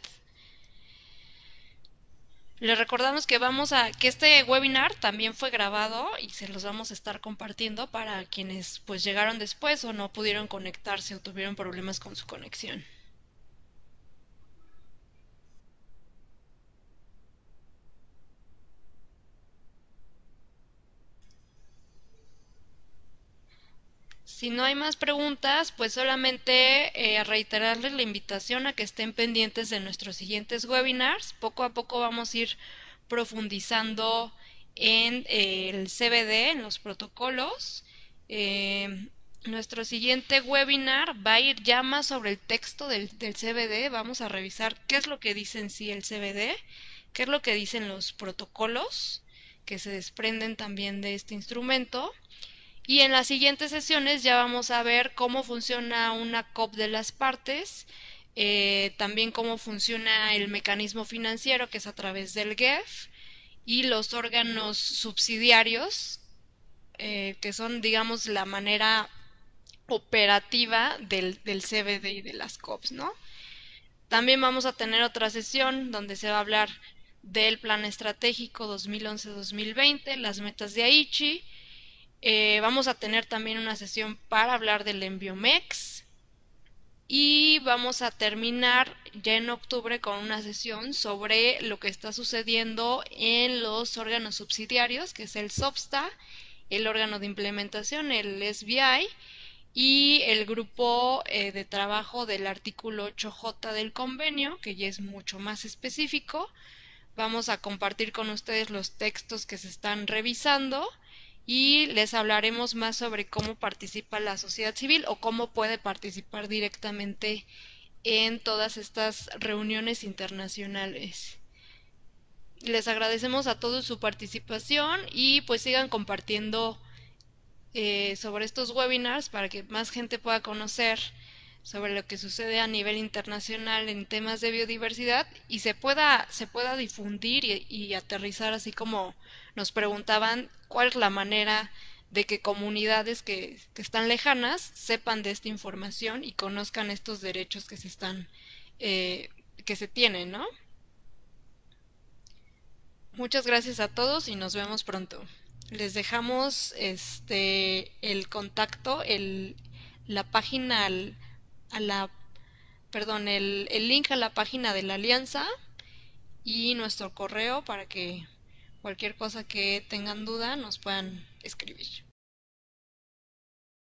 Les recordamos que este webinar también fue grabado y se los vamos a estar compartiendo para quienes pues llegaron después o no pudieron conectarse o tuvieron problemas con su conexión. Si no hay más preguntas, pues solamente reiterarles la invitación a que estén pendientes de nuestros siguientes webinars. Poco a poco vamos a ir profundizando en el CBD, en los protocolos. Nuestro siguiente webinar va a ir ya más sobre el texto del CBD. Vamos a revisar qué es lo que dice en sí el CBD, qué es lo que dicen los protocolos que se desprenden también de este instrumento. Y en las siguientes sesiones ya vamos a ver cómo funciona una COP de las partes, también cómo funciona el mecanismo financiero, que es a través del GEF, y los órganos subsidiarios, que son, digamos, la manera operativa del CBD y de las COPs, ¿no? También vamos a tener otra sesión donde se va a hablar del Plan Estratégico 2011-2020, las metas de Aichi. Vamos a tener también una sesión para hablar del Enviomex y vamos a terminar ya en octubre con una sesión sobre lo que está sucediendo en los órganos subsidiarios, que es el SOPSTA, el órgano de implementación, el SBI, y el grupo de trabajo del artículo 8J del convenio, que ya es mucho más específico. Vamos a compartir con ustedes los textos que se están revisando y les hablaremos más sobre cómo participa la sociedad civil o cómo puede participar directamente en todas estas reuniones internacionales. Les agradecemos a todos su participación y pues sigan compartiendo sobre estos webinars para que más gente pueda conocer sobre lo que sucede a nivel internacional en temas de biodiversidad y se pueda difundir y aterrizar, así como nos preguntaban cuál es la manera de que comunidades que están lejanas sepan de esta información y conozcan estos derechos que se están que se tienen, ¿no? Muchas gracias a todos y nos vemos pronto. Les dejamos el contacto, la página el link a la página de la Alianza y nuestro correo para que cualquier cosa que tengan duda nos puedan escribir.